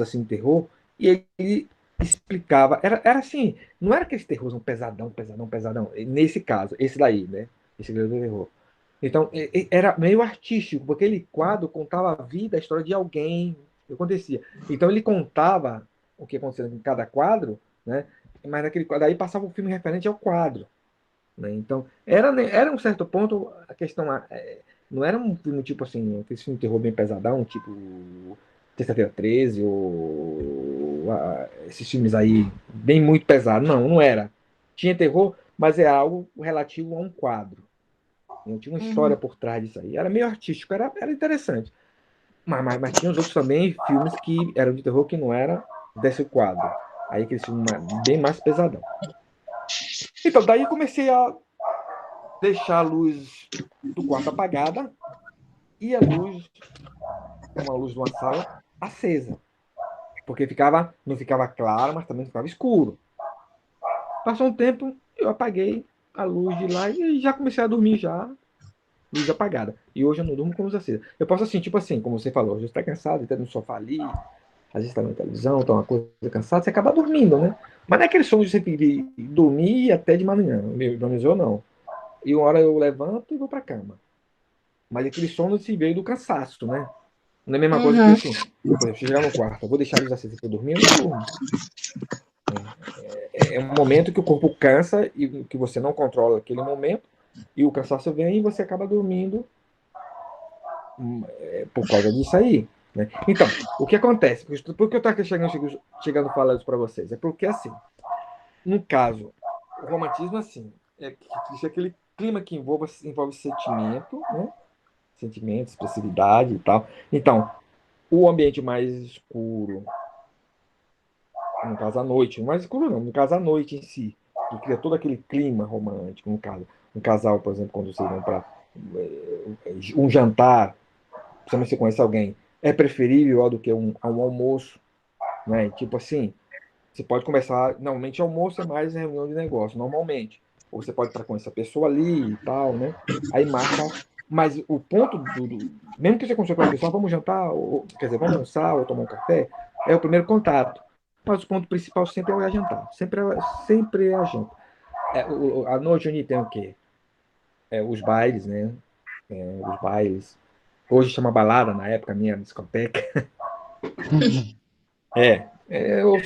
assim de terror, e ele explicava, era assim, não era aquele terrorzão pesadão, pesadão, pesadão, nesse caso, esse daí, né? Esse Galeria do Terror. Então, era meio artístico, porque aquele quadro contava a vida, a história de alguém, o que acontecia. Então, ele contava o que acontecia em cada quadro, né? Mas naquele quadro, aí passava o filme referente ao quadro, né? Então, era um certo ponto, a questão, não era um filme tipo assim, aquele filme de terror bem pesadão, tipo Terça-feira 13, ou esses filmes aí, bem muito pesados. Não, não era. Tinha terror, mas é algo relativo a um quadro. Não tinha uma história Uhum. por trás disso aí. Era meio artístico, era interessante. Mas tinha os outros também, filmes que eram de terror que não era desse quadro. Aí aqueles filmes bem mais pesadão. Então, daí comecei a deixar a luz do quarto apagada e a luz, uma luz de uma sala, acesa. Porque não ficava claro, mas também não ficava escuro. Passou um tempo, eu apaguei a luz de lá e já comecei a dormir já, luz apagada. E hoje eu não durmo com luz acesa. Eu posso assim, tipo assim, como você falou, hoje você está cansado, está no sofá ali, às vezes está na televisão, está uma coisa cansada, você acaba dormindo, né? Mas não é aquele sono de você dormir até de manhã. Pelo menos eu não. E uma hora eu levanto e vou para cama. Mas aquele sono se veio do cansaço, né? Não é a mesma coisa que Uhum. assim, por exemplo, chegar no quarto, eu vou deixar a luz acesa para dormir, eu não durmo. É um momento que o corpo cansa e que você não controla aquele momento, e o cansaço vem e você acaba dormindo por causa disso aí. Né? Então, o que acontece? Por que eu estou chegando a falar isso para vocês? É porque, assim, no caso, o romantismo, assim, isso é aquele clima que envolve sentimento, né? Sentimento, expressividade e tal. Então, o ambiente mais escuro, no caso à noite, não mais escuro não, no caso à noite em si, que cria todo aquele clima romântico, no caso, um casal, por exemplo, quando vocês vão para um jantar, principalmente se você conhece alguém, é preferível ao do que um almoço, né? Tipo assim, você pode começar, normalmente almoço é mais reunião de negócio, normalmente, ou você pode para conhecer a pessoa ali e tal, né? Aí marca, mas o ponto mesmo que você consiga com a pessoa, vamos jantar, ou, quer dizer, vamos almoçar ou tomar um café, é o primeiro contato. Mas o ponto principal sempre é o jantar. Sempre é a janta. A noite onde tem o quê? Os bailes, né? Os bailes. Hoje chama balada, na época minha discoteca.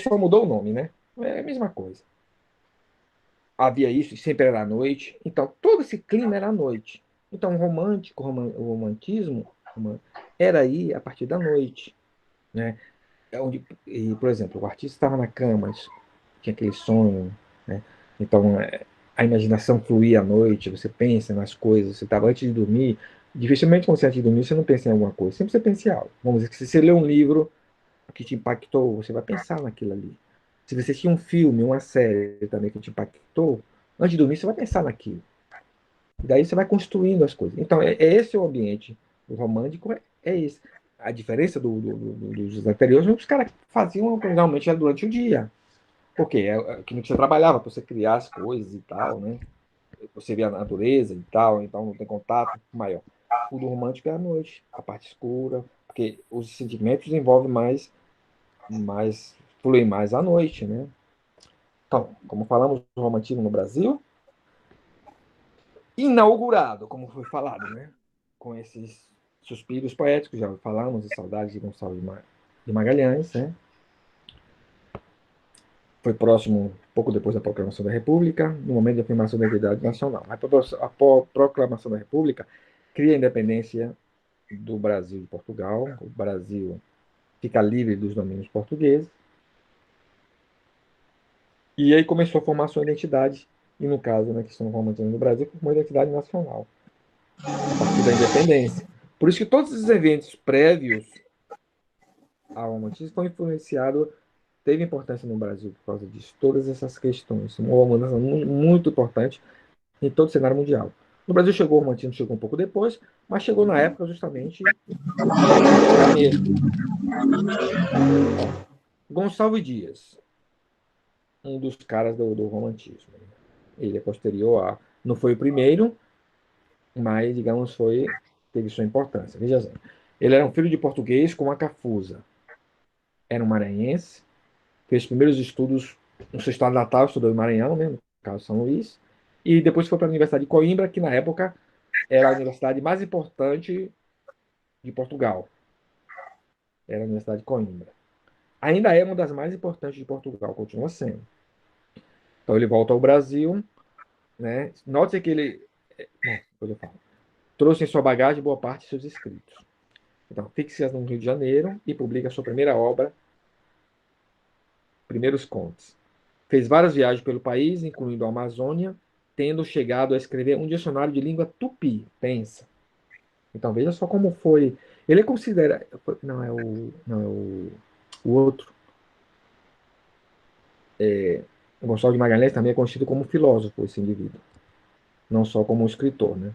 Só mudou o nome, né? É a mesma coisa. Havia isso, e sempre era à noite. Então, todo esse clima era à noite. Então, o romantismo era aí a partir da noite, né? Por exemplo, o artista estava na cama, tinha aquele sonho, né? Então, a imaginação fluía à noite, você pensa nas coisas, você estava antes de dormir, dificilmente quando você antes de dormir, você não pensa em alguma coisa, sempre você pensa em algo. Vamos dizer que se você lê um livro que te impactou, você vai pensar naquilo ali. Se você assistir um filme, uma série também que te impactou, antes de dormir, você vai pensar naquilo. E daí você vai construindo as coisas. Então, é esse o ambiente. O romântico é esse. A diferença dos anteriores, os caras faziam realmente era durante o dia. Porque que não você trabalhava, para você criar as coisas e tal, né? Você vê a natureza e tal, então não tem contato maior. O do romântico é à noite, a parte escura, porque os sentimentos envolvem fluem mais à noite, né? Então, como falamos do romantismo no Brasil, inaugurado, como foi falado, né? Com esses suspiros poéticos, já falamos, de Saudades de Gonçalo de Magalhães, né? Foi próximo, pouco depois da proclamação da República, no momento da afirmação da identidade nacional. A proclamação da República cria a independência do Brasil e de Portugal. O Brasil fica livre dos domínios portugueses. E aí começou a formar sua identidade, e no caso, na questão do romantismo no Brasil, formou a identidade nacional, a partir da independência. Por isso que todos os eventos prévios ao romantismo foram influenciados, teve importância no Brasil por causa disso, todas essas questões. Uma mudança muito importante em todo o cenário mundial. No Brasil chegou o romantismo, chegou um pouco depois, mas chegou na época justamente que era para chegar mesmo. Gonçalves Dias, um dos caras do romantismo. Ele é posterior a... Não foi o primeiro, mas, digamos, teve sua importância. Veja só. Ele era um filho de português com uma cafusa. Era um maranhense, fez os primeiros estudos no seu estado natal, estudou em Maranhão, né, no caso São Luís, e depois foi para a Universidade de Coimbra, que na época era a universidade mais importante de Portugal. Era a Universidade de Coimbra. Ainda é uma das mais importantes de Portugal, continua sendo. Então ele volta ao Brasil, né? Note que ele, bom, depois eu falo, trouxe em sua bagagem boa parte de seus escritos. Então, fixe-se no Rio de Janeiro e publica sua primeira obra, Primeiros Contos. Fez várias viagens pelo país, incluindo a Amazônia, tendo chegado a escrever um dicionário de língua tupi. Pensa. Então, veja só como foi. Ele é considerado. Não é o outro. O Gonçalo de Magalhães também é conhecido como filósofo, esse indivíduo. Não só como escritor, né?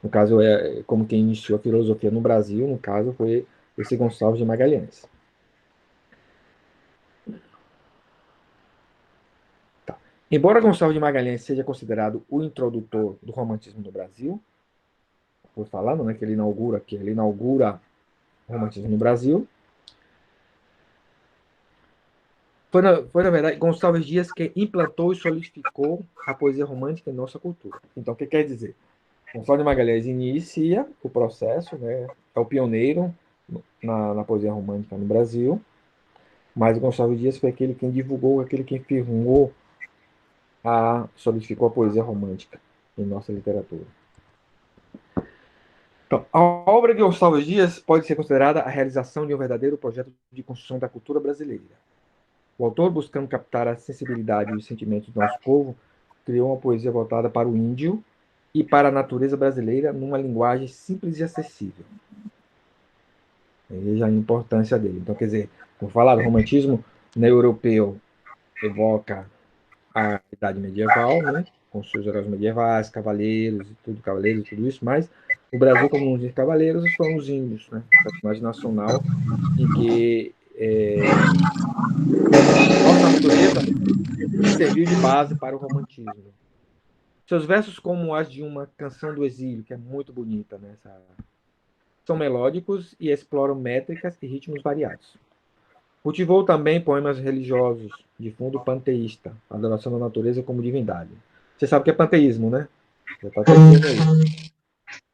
No caso, como quem iniciou a filosofia no Brasil, no caso, foi esse Gonçalves de Magalhães. Tá. Embora Gonçalves de Magalhães seja considerado o introdutor do romantismo no Brasil, foi falando, né, que ele inaugura o romantismo no Brasil, na verdade, Gonçalves Dias que implantou e solidificou a poesia romântica em nossa cultura. Então, o que quer dizer? Gonçalves de Magalhães inicia o processo, né, é o pioneiro na poesia romântica no Brasil, mas Gonçalves Dias foi aquele quem divulgou, aquele quem firmou, solidificou a poesia romântica em nossa literatura. Então, a obra de Gonçalves Dias pode ser considerada a realização de um verdadeiro projeto de construção da cultura brasileira. O autor, buscando captar a sensibilidade e os sentimentos do nosso povo, criou uma poesia voltada para o índio e para a natureza brasileira numa linguagem simples e acessível. Veja a importância dele. Então, quer dizer, como falado, o romantismo, né, europeu evoca a idade medieval, né, com seus heróis medievais, cavaleiros e tudo isso, mas o Brasil, como um de cavaleiros, foram os índios, né, a personagem nacional em que nossa natureza serviu de base para o romantismo. Seus versos, como as de uma canção do exílio, que é muito bonita, né, são melódicos e exploram métricas e ritmos variados. Cultivou também poemas religiosos, de fundo panteísta, adoração da natureza como divindade. Você sabe o que é panteísmo, né? Já está dizendo aí.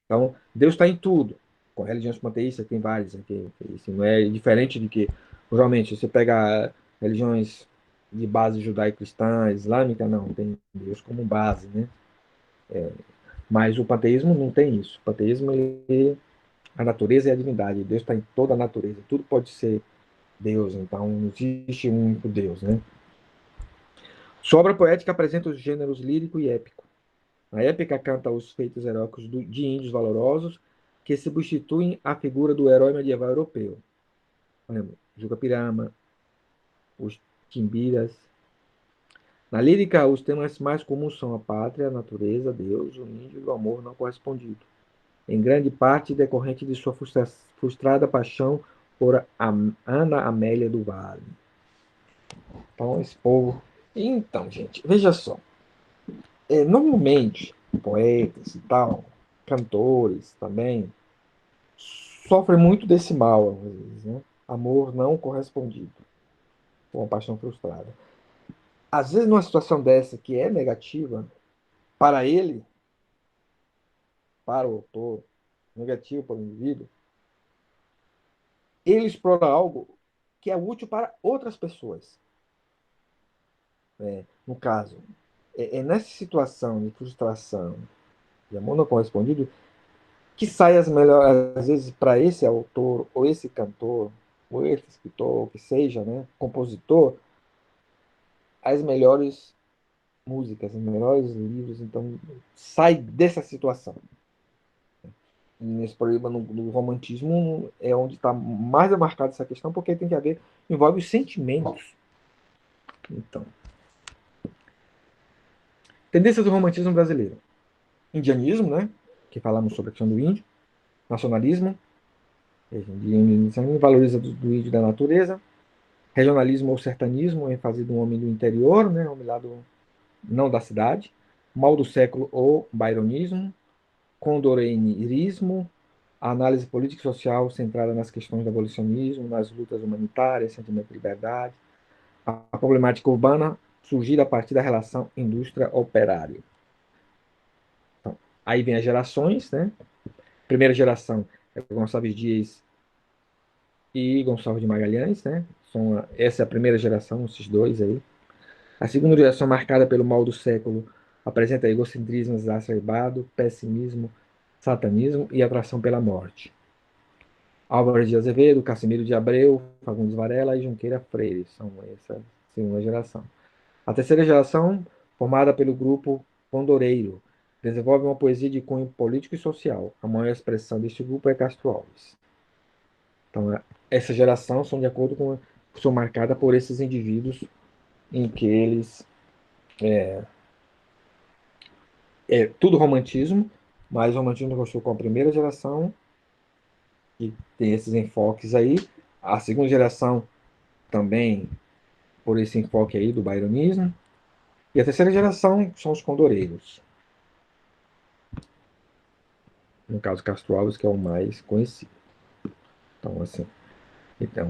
Então, Deus está em tudo. Com religiões panteístas tem várias aqui. Isso não é diferente de que, geralmente, você pega religiões de base judaico-cristã, islâmica, não, tem Deus como base, né? Mas o panteísmo não tem isso. O panteísmo, a natureza é a divindade. Deus está em toda a natureza. Tudo pode ser Deus, então não existe um único Deus, né? Sua obra poética apresenta os gêneros lírico e épico. A épica canta os feitos heróicos de índios valorosos que substituem a figura do herói medieval europeu. Juca-Pirama, os Timbiras. Na lírica, os temas mais comuns são a pátria, a natureza, Deus, o índio e o amor não correspondido, em grande parte decorrente de sua frustrada paixão por Ana Amélia do Vale. Então, esse povo... Então, gente, veja só. Normalmente, poetas e tal, cantores também, sofrem muito desse mal, às vezes, né? Amor não correspondido, uma paixão frustrada. Às vezes, numa situação dessa que é negativa, para ele, para o autor, negativo para o indivíduo, ele explora algo que é útil para outras pessoas. No caso, nessa situação de frustração, de amor não correspondido, que sai as melhores, às vezes, para esse autor, ou esse cantor, ou esse escritor, ou que seja, né, compositor, as melhores músicas, os melhores livros, então, sai dessa situação. E nesse problema no romantismo é onde está mais marcada essa questão, porque tem que haver, envolve os sentimentos. Então, tendências do romantismo brasileiro. Indianismo, né, que falamos sobre a questão do índio, nacionalismo, valoriza do índio da natureza, regionalismo ou sertanismo, ênfase do homem do interior, né, homem lá não da cidade, mal do século ou byronismo, condoreirismo, a análise política e social centrada nas questões do abolicionismo, nas lutas humanitárias, sentimento de liberdade, a problemática urbana surgida a partir da relação indústria-operário. Então, aí vem as gerações, né? Primeira geração é Gonçalves Dias e Gonçalves de Magalhães, né? Essa é a primeira geração, esses dois aí. A segunda geração, marcada pelo mal do século, apresenta egocentrismo exacerbado, pessimismo, satanismo e atração pela morte. Álvares de Azevedo, Cassimiro de Abreu, Fagundes Varela e Junqueira Freire são essa segunda geração. A terceira geração, formada pelo grupo Pondoreiro, desenvolve uma poesia de cunho político e social. A maior expressão deste grupo é Castro Alves. Então, essa geração são marcadas por esses indivíduos em que eles tudo romantismo, mas o romantismo gostou com a primeira geração, que tem esses enfoques aí. A segunda geração também por esse enfoque aí do byronismo. E a terceira geração são os condoreiros. No caso, Castro Alves, que é o mais conhecido. Então, assim.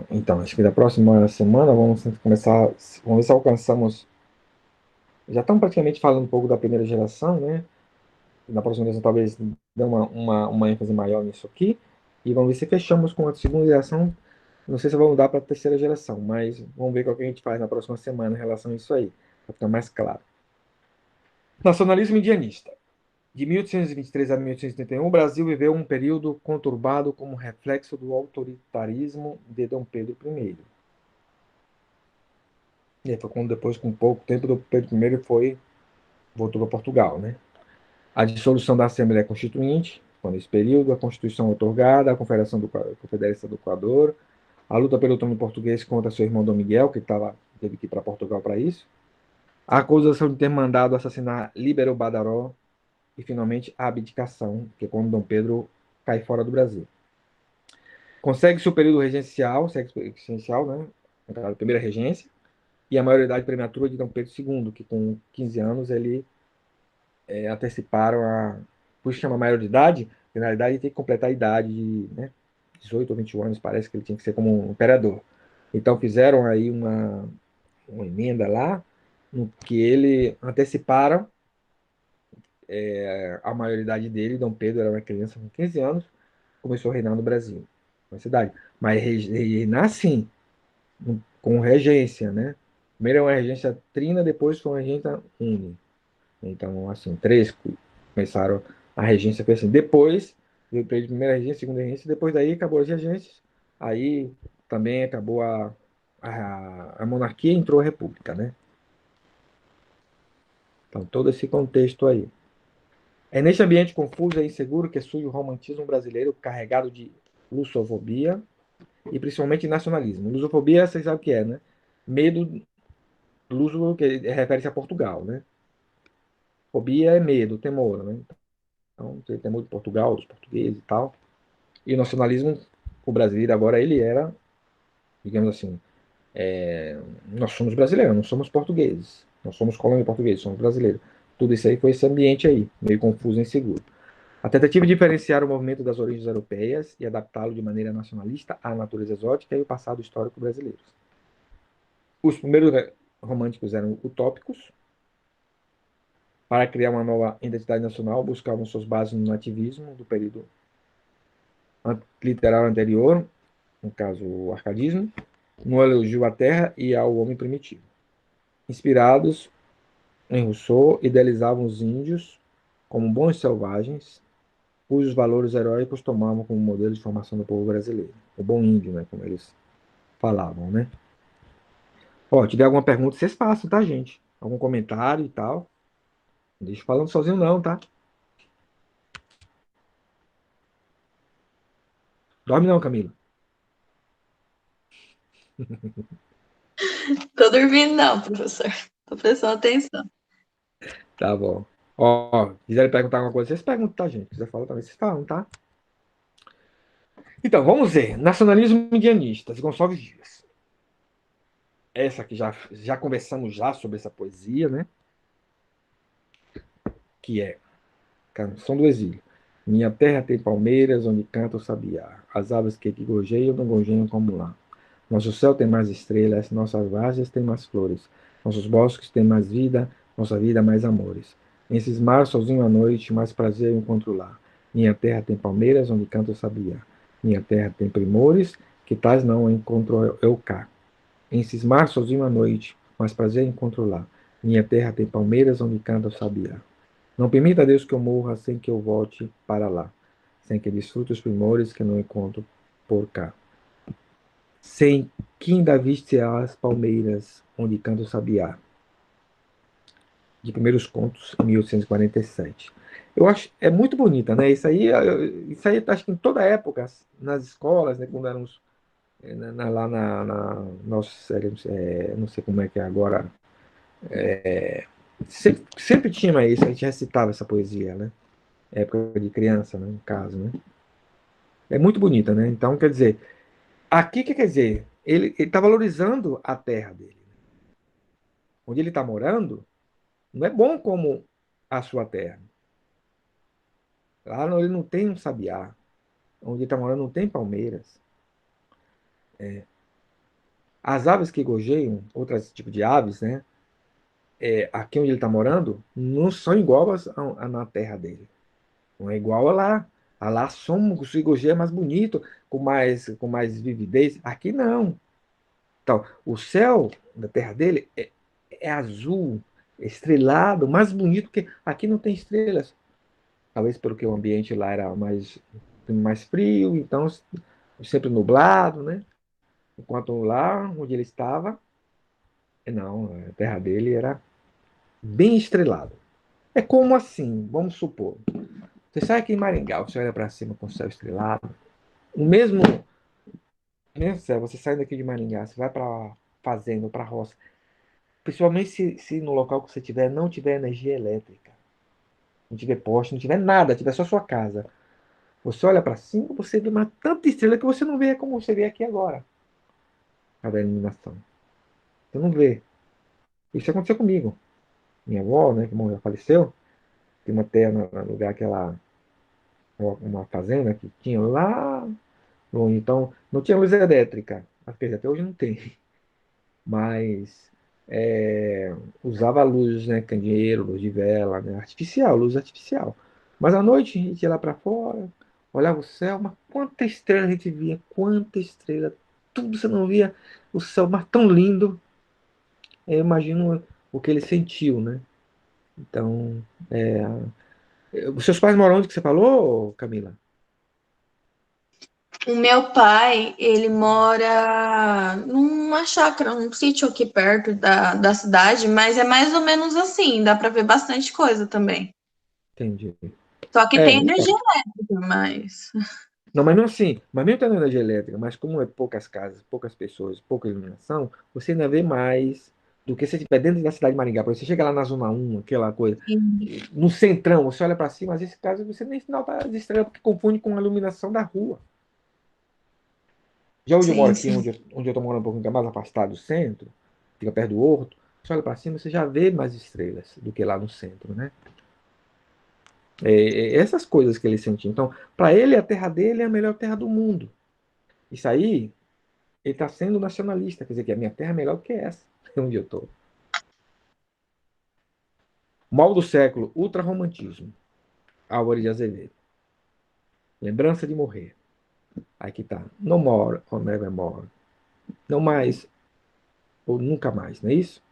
Então, acho que da próxima semana vamos começar. Vamos ver se alcançamos. Já estamos praticamente falando um pouco da primeira geração, né? Na próxima geração, talvez dê uma ênfase maior nisso aqui. E vamos ver se fechamos com a segunda geração. Não sei se vamos mudar para a terceira geração, mas vamos ver o que a gente faz na próxima semana em relação a isso aí, para ficar mais claro. Nacionalismo indianista. De 1823 a 1871, o Brasil viveu um período conturbado como reflexo do autoritarismo de Dom Pedro I. E foi quando depois, com pouco tempo, Dom Pedro I voltou para Portugal, né? A dissolução da Assembleia Constituinte, foi nesse período, a Constituição outorgada, a Confederação do Equador, a luta pelo trono português contra seu irmão Dom Miguel, que teve que ir para Portugal para isso, a acusação de ter mandado assassinar Líbero Badaró, e finalmente a abdicação, que é quando Dom Pedro cai fora do Brasil. Consegue-se o período regencial, né? A primeira regência, e a maioridade prematura de Dom Pedro II, que com 15 anos ele anteciparam por isso chama maior de idade, porque na realidade ele tem que completar a idade de 18 ou 21 anos, parece que ele tinha que ser como um imperador. Então fizeram aí uma emenda lá, no que ele anteciparam a maioridade dele. Dom Pedro era uma criança com 15 anos, começou a reinar no Brasil, na cidade. Mas reinar sim, com regência, né? Primeiro é uma regência trina, depois foi uma regência uni. Então, assim, três começaram a regência, foi assim. Depois, veio para ele primeira regência, segunda regência, depois daí acabou as regências, aí também acabou a monarquia e entrou a república, né? Então, todo esse contexto aí. É neste ambiente confuso e inseguro que surge o romantismo brasileiro carregado de lussofobia e principalmente nacionalismo. Lusofobia, vocês sabem o que é, né? Medo, luso, que refere-se a Portugal, né? Fobia é medo, temor, né? Então, tem temor de Portugal, dos portugueses e tal. E o nacionalismo, o brasileiro agora, ele era, digamos assim, nós somos brasileiros, não somos portugueses. Nós somos colônia portuguesa, somos brasileiros. Tudo isso aí foi esse ambiente aí, meio confuso e inseguro. A tentativa de diferenciar o movimento das origens europeias e adaptá-lo de maneira nacionalista à natureza exótica e o passado histórico brasileiro. Os primeiros românticos eram utópicos. Para criar uma nova identidade nacional, buscavam suas bases no nativismo do período literário anterior, no caso o arcadismo, no elogio à terra e ao homem primitivo. Inspirados em Rousseau, idealizavam os índios como bons selvagens, cujos valores heróicos tomavam como modelo de formação do povo brasileiro. O bom índio, né, como eles falavam, né? Ó, tiver alguma pergunta, vocês façam, tá, gente? Algum comentário e tal. Não deixa falando sozinho não, tá? Dorme não, Camila. Tô dormindo não, professor. Tô prestando atenção. Tá bom. Ó, quiserem perguntar alguma coisa, vocês perguntam, tá, gente? Quiser falar também, vocês falam, tá? Então, vamos ver. Nacionalismo indianista, Gonçalves Dias. Essa que já conversamos já sobre essa poesia, né? que é Canção do Exílio. Minha terra tem palmeiras onde canta o sabiá. As aves que aqui gorjeiam não gorjeiam como lá. Nosso céu tem mais estrelas, nossas vargens têm mais flores. Nossos bosques têm mais vida, nossa vida mais amores. Em cismar sozinho à noite, mais prazer eu encontro lá. Minha terra tem palmeiras onde canta o sabiá. Minha terra tem primores, que tais não encontro eu cá. Em cismar sozinho à noite, mais prazer encontro lá. Minha terra tem palmeiras onde canta o sabiá. Não permita, Deus, que eu morra sem que eu volte para lá, sem que desfrute os primores que não encontro por cá. Sem que ainda viste as palmeiras onde canta o sabiá. De Primeiros Contos, 1847. Eu acho, é muito bonita, né? Isso aí acho que em toda época, nas escolas, né, quando éramos lá nossa, não sei como é que é agora, sempre tinha isso, a gente recitava essa poesia, né? Época de criança, né, no caso, né? É muito bonita, né? Então, quer dizer, aqui que quer dizer, ele está valorizando a terra dele. Onde ele está morando, não é bom como a sua terra. Lá ele não tem um sabiá. Onde ele está morando não tem palmeiras. As aves que gorjeiam, outros tipos de aves, né? Aqui onde ele está morando, não são iguais na terra dele. Não é igual a lá. A lá somos, o gorjeia é mais bonito, com mais vividez. Aqui não. Então, o céu da terra dele é azul, estrelado, mais bonito que aqui não tem estrelas. Talvez porque o ambiente lá era mais frio, então sempre nublado, né? Enquanto lá onde ele estava, não, a terra dele era bem estrelado. É como assim, vamos supor, você sai aqui em Maringá, você olha para cima com o céu estrelado, o mesmo céu, você sai daqui de Maringá, você vai para fazenda, para roça, principalmente se no local que você tiver não tiver energia elétrica, não tiver poste, não tiver nada, tiver só sua casa. Você olha para cima, você vê uma tanta estrela que você não vê como você vê aqui agora, a da iluminação. Você não vê. Isso aconteceu comigo. Minha avó, né, que já faleceu, tem uma terra no lugar que ela, uma fazenda que tinha lá longe. Então, não tinha luz elétrica. Quer dizer, até hoje não tem. Mas usava luz, né, candeeiro, luz de vela, né, artificial, luz artificial. Mas à noite a gente ia lá para fora, olhava o céu, mas quanta estrela a gente via, quanta estrela, tudo você não via, o céu mas tão lindo. Eu imagino o que ele sentiu, né? Então, os seus pais moram onde que você falou, Camila? O meu pai, ele mora numa chácara, num sítio aqui perto da cidade, mas é mais ou menos assim, dá para ver bastante coisa também. Entendi. Só que tem Então, energia elétrica, mas. não, mas não assim, mas mesmo tendo energia elétrica, mas como é poucas casas, poucas pessoas, pouca iluminação, você ainda vê mais do que se estiver dentro da cidade de Maringá. Por exemplo, você chega lá na Zona 1, aquela coisa, no centrão, você olha para cima, às vezes caso você nem nota as estrelas, porque confunde com a iluminação da rua. Já onde eu moro Sim, aqui, sim. onde eu tô morando um pouquinho mais afastado do centro, fica perto do Horto, você olha para cima, você já vê mais estrelas do que lá no centro, né? Essas coisas que ele sentiu. Então, para ele, a terra dele é a melhor terra do mundo. Isso aí, ele está sendo nacionalista, quer dizer que a minha terra é melhor do que essa, onde eu estou. Mal do século, ultrarromantismo. Álvares de Azevedo. Lembrança de morrer. Aqui tá. No more or nevermore. Não mais ou nunca mais, não é isso?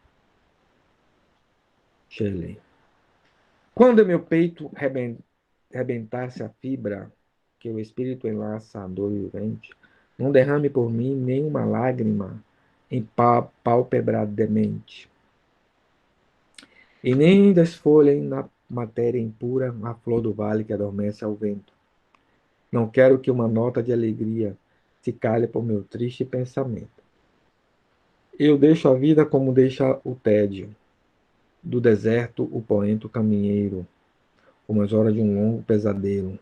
Shelley. Quando meu peito rebentar-se a fibra que o espírito enlaça a dor vivente, não derrame por mim nenhuma lágrima em pálpebra demente, e nem desfolhem na matéria impura a flor do vale que adormece ao vento. Não quero que uma nota de alegria se calhe por meu triste pensamento. Eu deixo a vida como deixa o tédio, do deserto o poento caminheiro, como as horas de um longo pesadelo,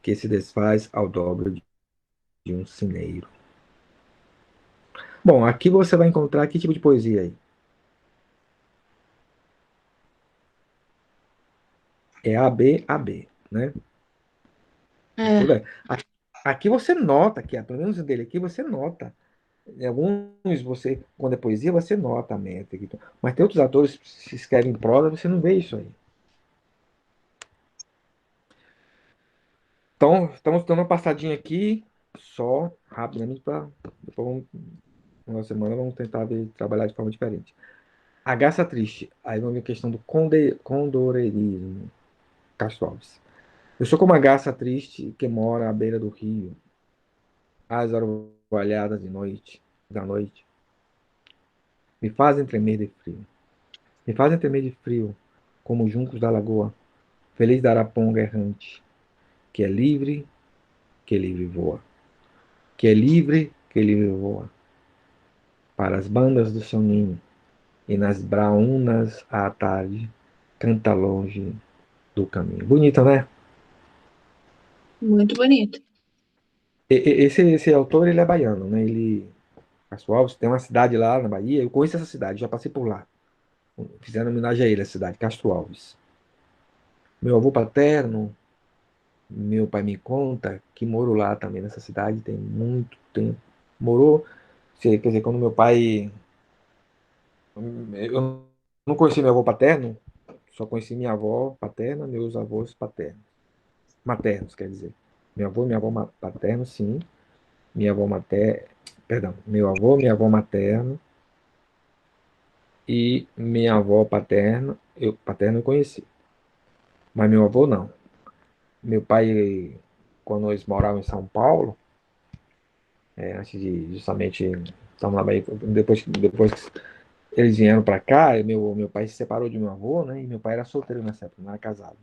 que se desfaz ao dobro de um cineiro. Bom, aqui você vai encontrar que tipo de poesia aí? É AB, AB, né? Tudo É, é. Aqui você nota, que pelo menos dele aqui, você nota. Em alguns, você, quando é poesia, você nota a métrica. Mas tem outros atores que se escrevem em prosa, você não vê isso aí. Então, estamos dando uma passadinha aqui, só rapidamente, para depois, uma semana, vamos tentar trabalhar de forma diferente. A Garça Triste, aí vamos ver a questão do condorerismo, Castro Alves. Eu sou como a garça triste que mora à beira do rio, às orvalhadas da noite, me fazem tremer de frio. Me fazem tremer de frio, como os juncos da lagoa, feliz da araponga errante, que é livre, que livre voa. Que é livre, que livre voa. Para as bandas do seu ninho, e nas braunas à tarde, canta longe do caminho. Bonito, né? muito bonito. Esse autor, ele é baiano, né? Castro Alves, tem uma cidade lá na Bahia, eu conheço essa cidade, já passei por lá. Fizeram homenagem a ele, a cidade, Castro Alves. Meu avô paterno, meu pai me conta que morou lá também nessa cidade tem muito tempo. Morou, quer dizer, quando meu pai. Eu não conheci meu avô paterno, só conheci minha avó paterna, meus avós paternos. Maternos, quer dizer. Meu avô e minha avó paterno, sim. Minha avó materna. Perdão, meu avô, minha avó materna e minha avó paterna eu conheci. Mas meu avô não. Meu pai, quando nós morávamos em São Paulo, antes de justamente estamos na Bahia, depois que eles vieram para cá, meu pai se separou de meu avô, né? E meu pai era solteiro nessa época, não era casado.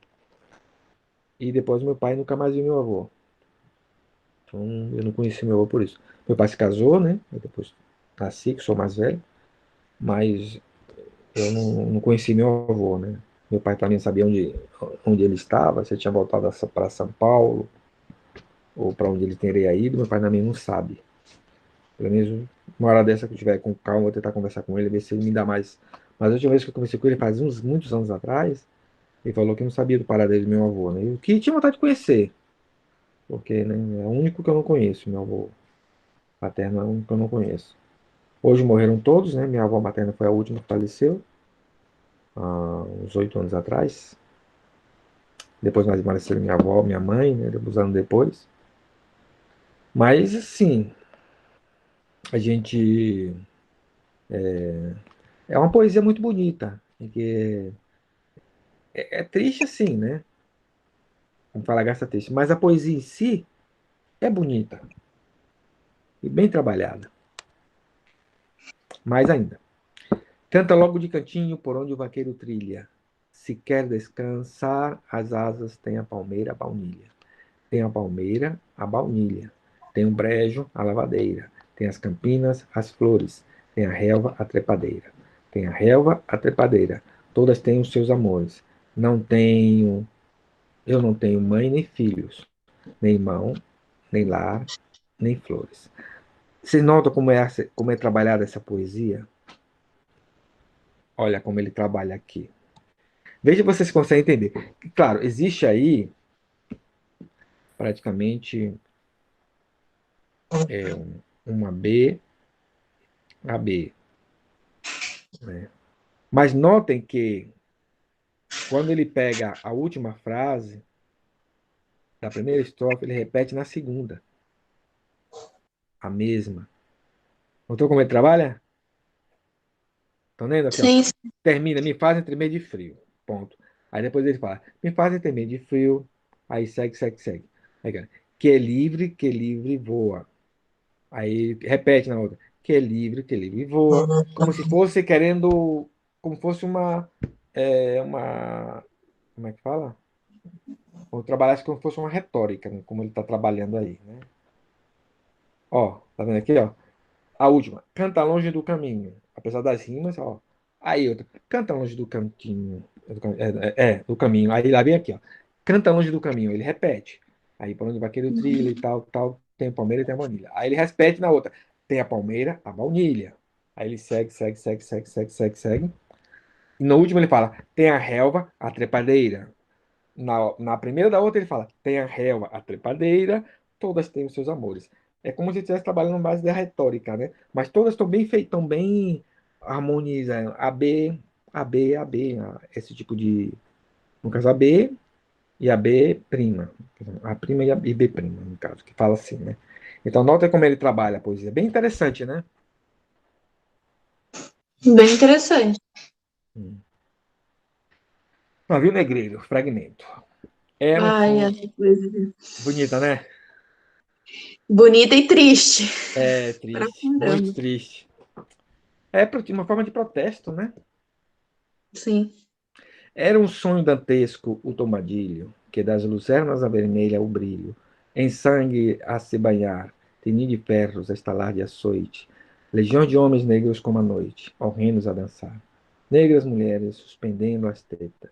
E depois meu pai nunca mais viu meu avô. Então eu não conheci meu avô por isso. Meu pai se casou, né? Eu depois nasci, que sou mais velho, mas eu não conheci meu avô, né? Meu pai também sabia onde ele estava, se ele tinha voltado para São Paulo, ou para onde ele teria ido, meu pai também não sabe. Pelo menos uma hora dessa que eu tiver com calma, vou tentar conversar com ele, ver se ele me dá mais. Mas a última vez que eu conversei com ele, faz muitos anos atrás, ele falou que não sabia do paradeiro do meu avô, né? Eu que tinha vontade de conhecer, porque, né, é o único que eu não conheço, meu avô paterno é o único que eu não conheço. Hoje morreram todos, né? Minha avó materna foi a última que faleceu, há uns 8 anos atrás. Depois mais faleceram minha avó, minha mãe, né? Uns anos depois. Mas, assim, a gente. É uma poesia muito bonita, que é triste assim, né? Vamos falar gasta triste, mas a poesia em si é bonita e bem trabalhada. Mais ainda. Canta logo de cantinho por onde o vaqueiro trilha. Se quer descansar, as asas tem a palmeira, a baunilha. Tem a palmeira, a baunilha. Tem o brejo, a lavadeira. Tem as campinas, as flores. Tem a relva, a trepadeira. Tem a relva, a trepadeira. Todas têm os seus amores. Não tenho, eu não tenho mãe nem filhos, nem irmão, nem lar, nem flores. Você nota como é trabalhada essa poesia? Olha como ele trabalha aqui. Veja se vocês conseguem entender. Claro, existe aí praticamente uma B, a B, né? Mas notem que quando ele pega a última frase da primeira estrofe, ele repete na segunda, a mesma. Notou como ele trabalha? Estão vendo aqui, ó? Sim, sim. Termina, me fazem tremer de frio. Ponto. Aí depois ele fala, me fazem tremer de frio. Aí segue, segue, segue. Aí, cara, que livre voa. Aí repete na outra, que livre voa. Como se fosse querendo, como fosse uma, como é que fala? Ou trabalhasse como se fosse uma retórica, né? Como ele está trabalhando aí, né? Ó, tá vendo aqui, ó? A última, canta longe do caminho. Apesar das rimas, ó. Aí outra, canta longe do cantinho. Do caminho. Aí lá vem aqui, ó. Canta longe do caminho. Ele repete. Aí por onde vai aquele trilho e tal, tal. Tem a palmeira e tem a baunilha. Aí ele repete na outra. Tem a palmeira, a baunilha. Aí ele segue, segue, segue, segue, segue, segue, segue. E no último ele fala, tem a relva, a trepadeira. na primeira da outra ele fala, tem a réu, a trepadeira, todas têm os seus amores. É como se estivesse trabalhando na base da retórica, né? Mas todas estão bem feitas, estão bem harmonizadas. Esse tipo de... No caso, A B e a B prima. A prima e B prima, no caso, que fala assim, né? Então, nota como ele trabalha a poesia. Bem interessante, né? Bem interessante. Navio Negreiro, fragmento. Era um Ai, sonho... essa poesia. Bonita, né? Bonita e triste. É Pra triste, muito caramba. triste. É uma forma de protesto, né? Sim. Era um sonho dantesco o tomadilho, que das lucernas avermelha o brilho, em sangue a se banhar, tinir de ferros a estalar de açoite, legiões de homens negros como a noite, horrendos a dançar, negras mulheres suspendendo as tetas,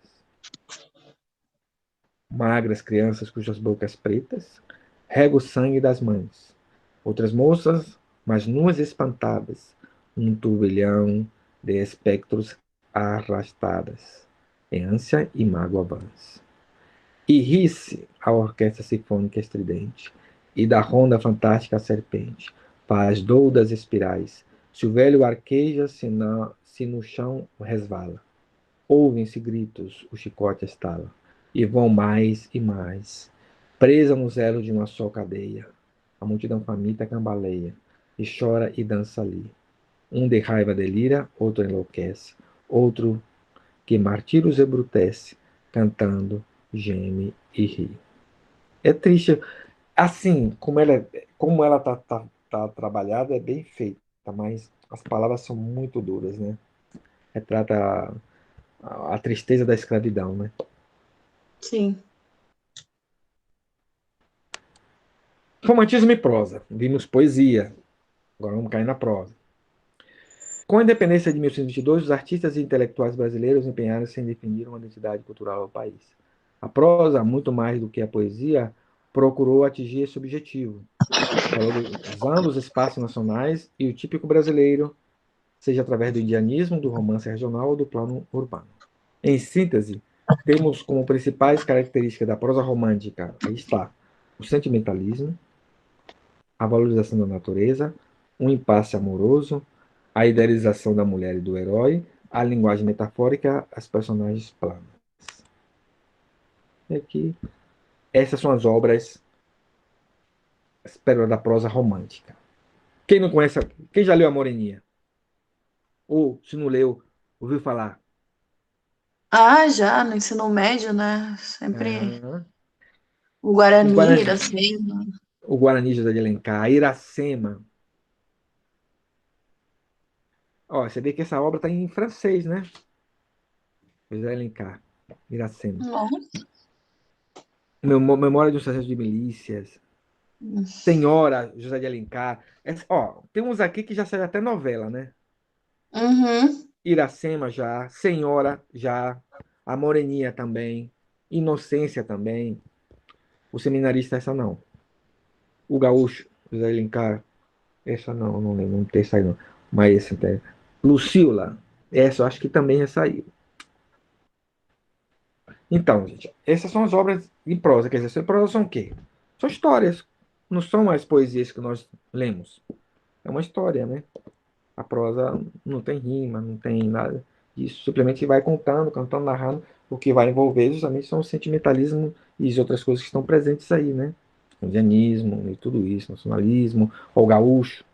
magras crianças cujas bocas pretas rega o sangue das mães, outras moças, mas nuas espantadas, um turbilhão de espectros arrastadas, em ânsia e mágoa vãs. E ri-se a orquestra sinfônica estridente, e da ronda fantástica a serpente, faz doudas espirais, se o velho arqueja, se no chão resvala. Ouvem-se gritos, o chicote estala, e vão mais e mais, presa nos elos de uma só cadeia. A multidão faminta cambaleia, e chora e dança ali. Um de raiva delira, outro enlouquece, outro que martírios embrutece, cantando, geme e ri. É triste. Assim, como ela tá trabalhada, é bem feita, mas as palavras são muito duras, né? Retrata a tristeza da escravidão, né? Sim. Romantismo e prosa. Vimos poesia. Agora vamos cair na prosa. Com a independência de 1822, os artistas e intelectuais brasileiros empenharam-se em definir uma identidade cultural ao país. A prosa, muito mais do que a poesia, procurou atingir esse objetivo, valorizando os espaços nacionais e o típico brasileiro, seja através do indianismo, do romance regional ou do plano urbano. Em síntese, temos como principais características da prosa romântica, aí está, o sentimentalismo, a valorização da natureza, um impasse amoroso, a idealização da mulher e do herói, a linguagem metafórica, as personagens planas. E aqui, essas são as obras, as pérolas da prosa romântica. Quem não conhece, quem já leu a Moreninha? Ou, se não leu, ouviu falar? Ah, já, no ensino médio, né? Sempre Aham. o Os Guarani, Guarani, Iracema. o Guarani José de Alencar, Iracema. Ó, você vê que essa obra está em francês, né? José de Alencar, Iracema. Nossa. Memória de um Sargento de Milícias. Senhora José de Alencar. Ó, tem uns aqui que já saiu até novela, né? Uhum. Iracema já, Senhora já, a Moreninha também, Inocência também. O Seminarista, essa não. O Gaúcho, José de Alencar, essa não, não lembro, não tem saído não. Mas esse tem. Lucila, essa eu acho que também já saiu. Então, gente, essas são as obras em prosa. Quer dizer, prosa são o quê? São histórias. Não são mais poesias que nós lemos. É uma história, né? A prosa não tem rima, não tem nada disso. Simplesmente vai contando, cantando, narrando. O que vai envolver justamente são o sentimentalismo e as outras coisas que estão presentes aí, né? O indianismo e tudo isso, nacionalismo, ou o gaúcho,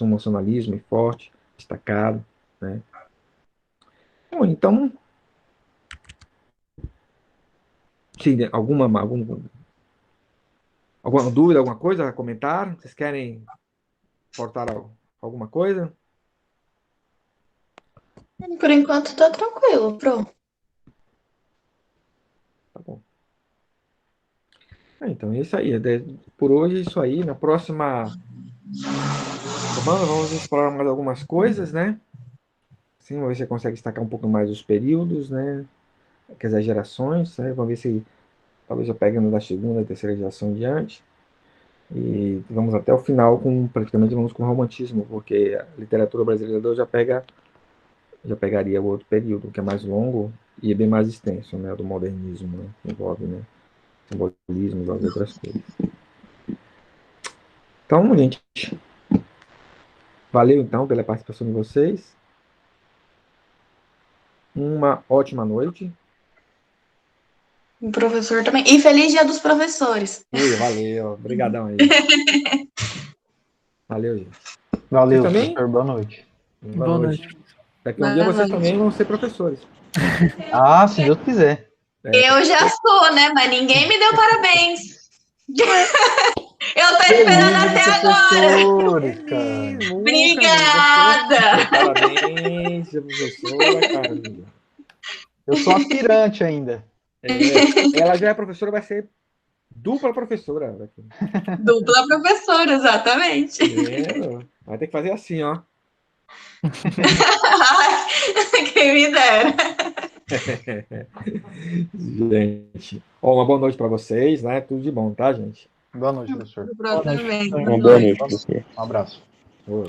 um nacionalismo forte, destacado, né? Bom, então, se alguma dúvida, alguma coisa a comentar? Vocês querem portar alguma coisa? Por enquanto tá tranquilo, pronto. Tá bom. Então é isso aí. Por hoje é isso aí. Na próxima semana vamos explorar mais algumas coisas, né? Sim, vamos ver se você consegue destacar um pouco mais os períodos, né? Quer dizer, as gerações, né? Vamos ver se talvez eu pegue no da segunda, terceira geração em diante. E vamos até o final com praticamente vamos com o romantismo, porque a literatura brasileira já pegaria o outro período, que é mais longo, E é bem mais extenso, né? Do modernismo, né? Envolve, né? Simbolismo, envolve outras coisas. Então, gente, valeu então pela participação de vocês. Uma ótima noite. O professor também. E feliz dia dos professores. Valeu, obrigadão aí. Valeu, gente. Valeu, Vocês também? professor. Boa noite. Boa noite. Daqui a um dia vocês também vão ser professores. Ah, se Deus quiser. Eu já sou, né? Mas ninguém me deu parabéns. Eu tô esperando até agora. Mesmo, Obrigada. Parabéns, professora, Carlinha. Eu sou aspirante ainda. Ela já é professora, vai ser dupla professora. Dupla professora, exatamente. Vai ter que fazer assim, ó. Quem me dera. Gente, uma boa noite para vocês, né? Tudo de bom, tá, gente? Boa noite, professor. Boa noite. Uma boa noite, professor. Um abraço. Boa.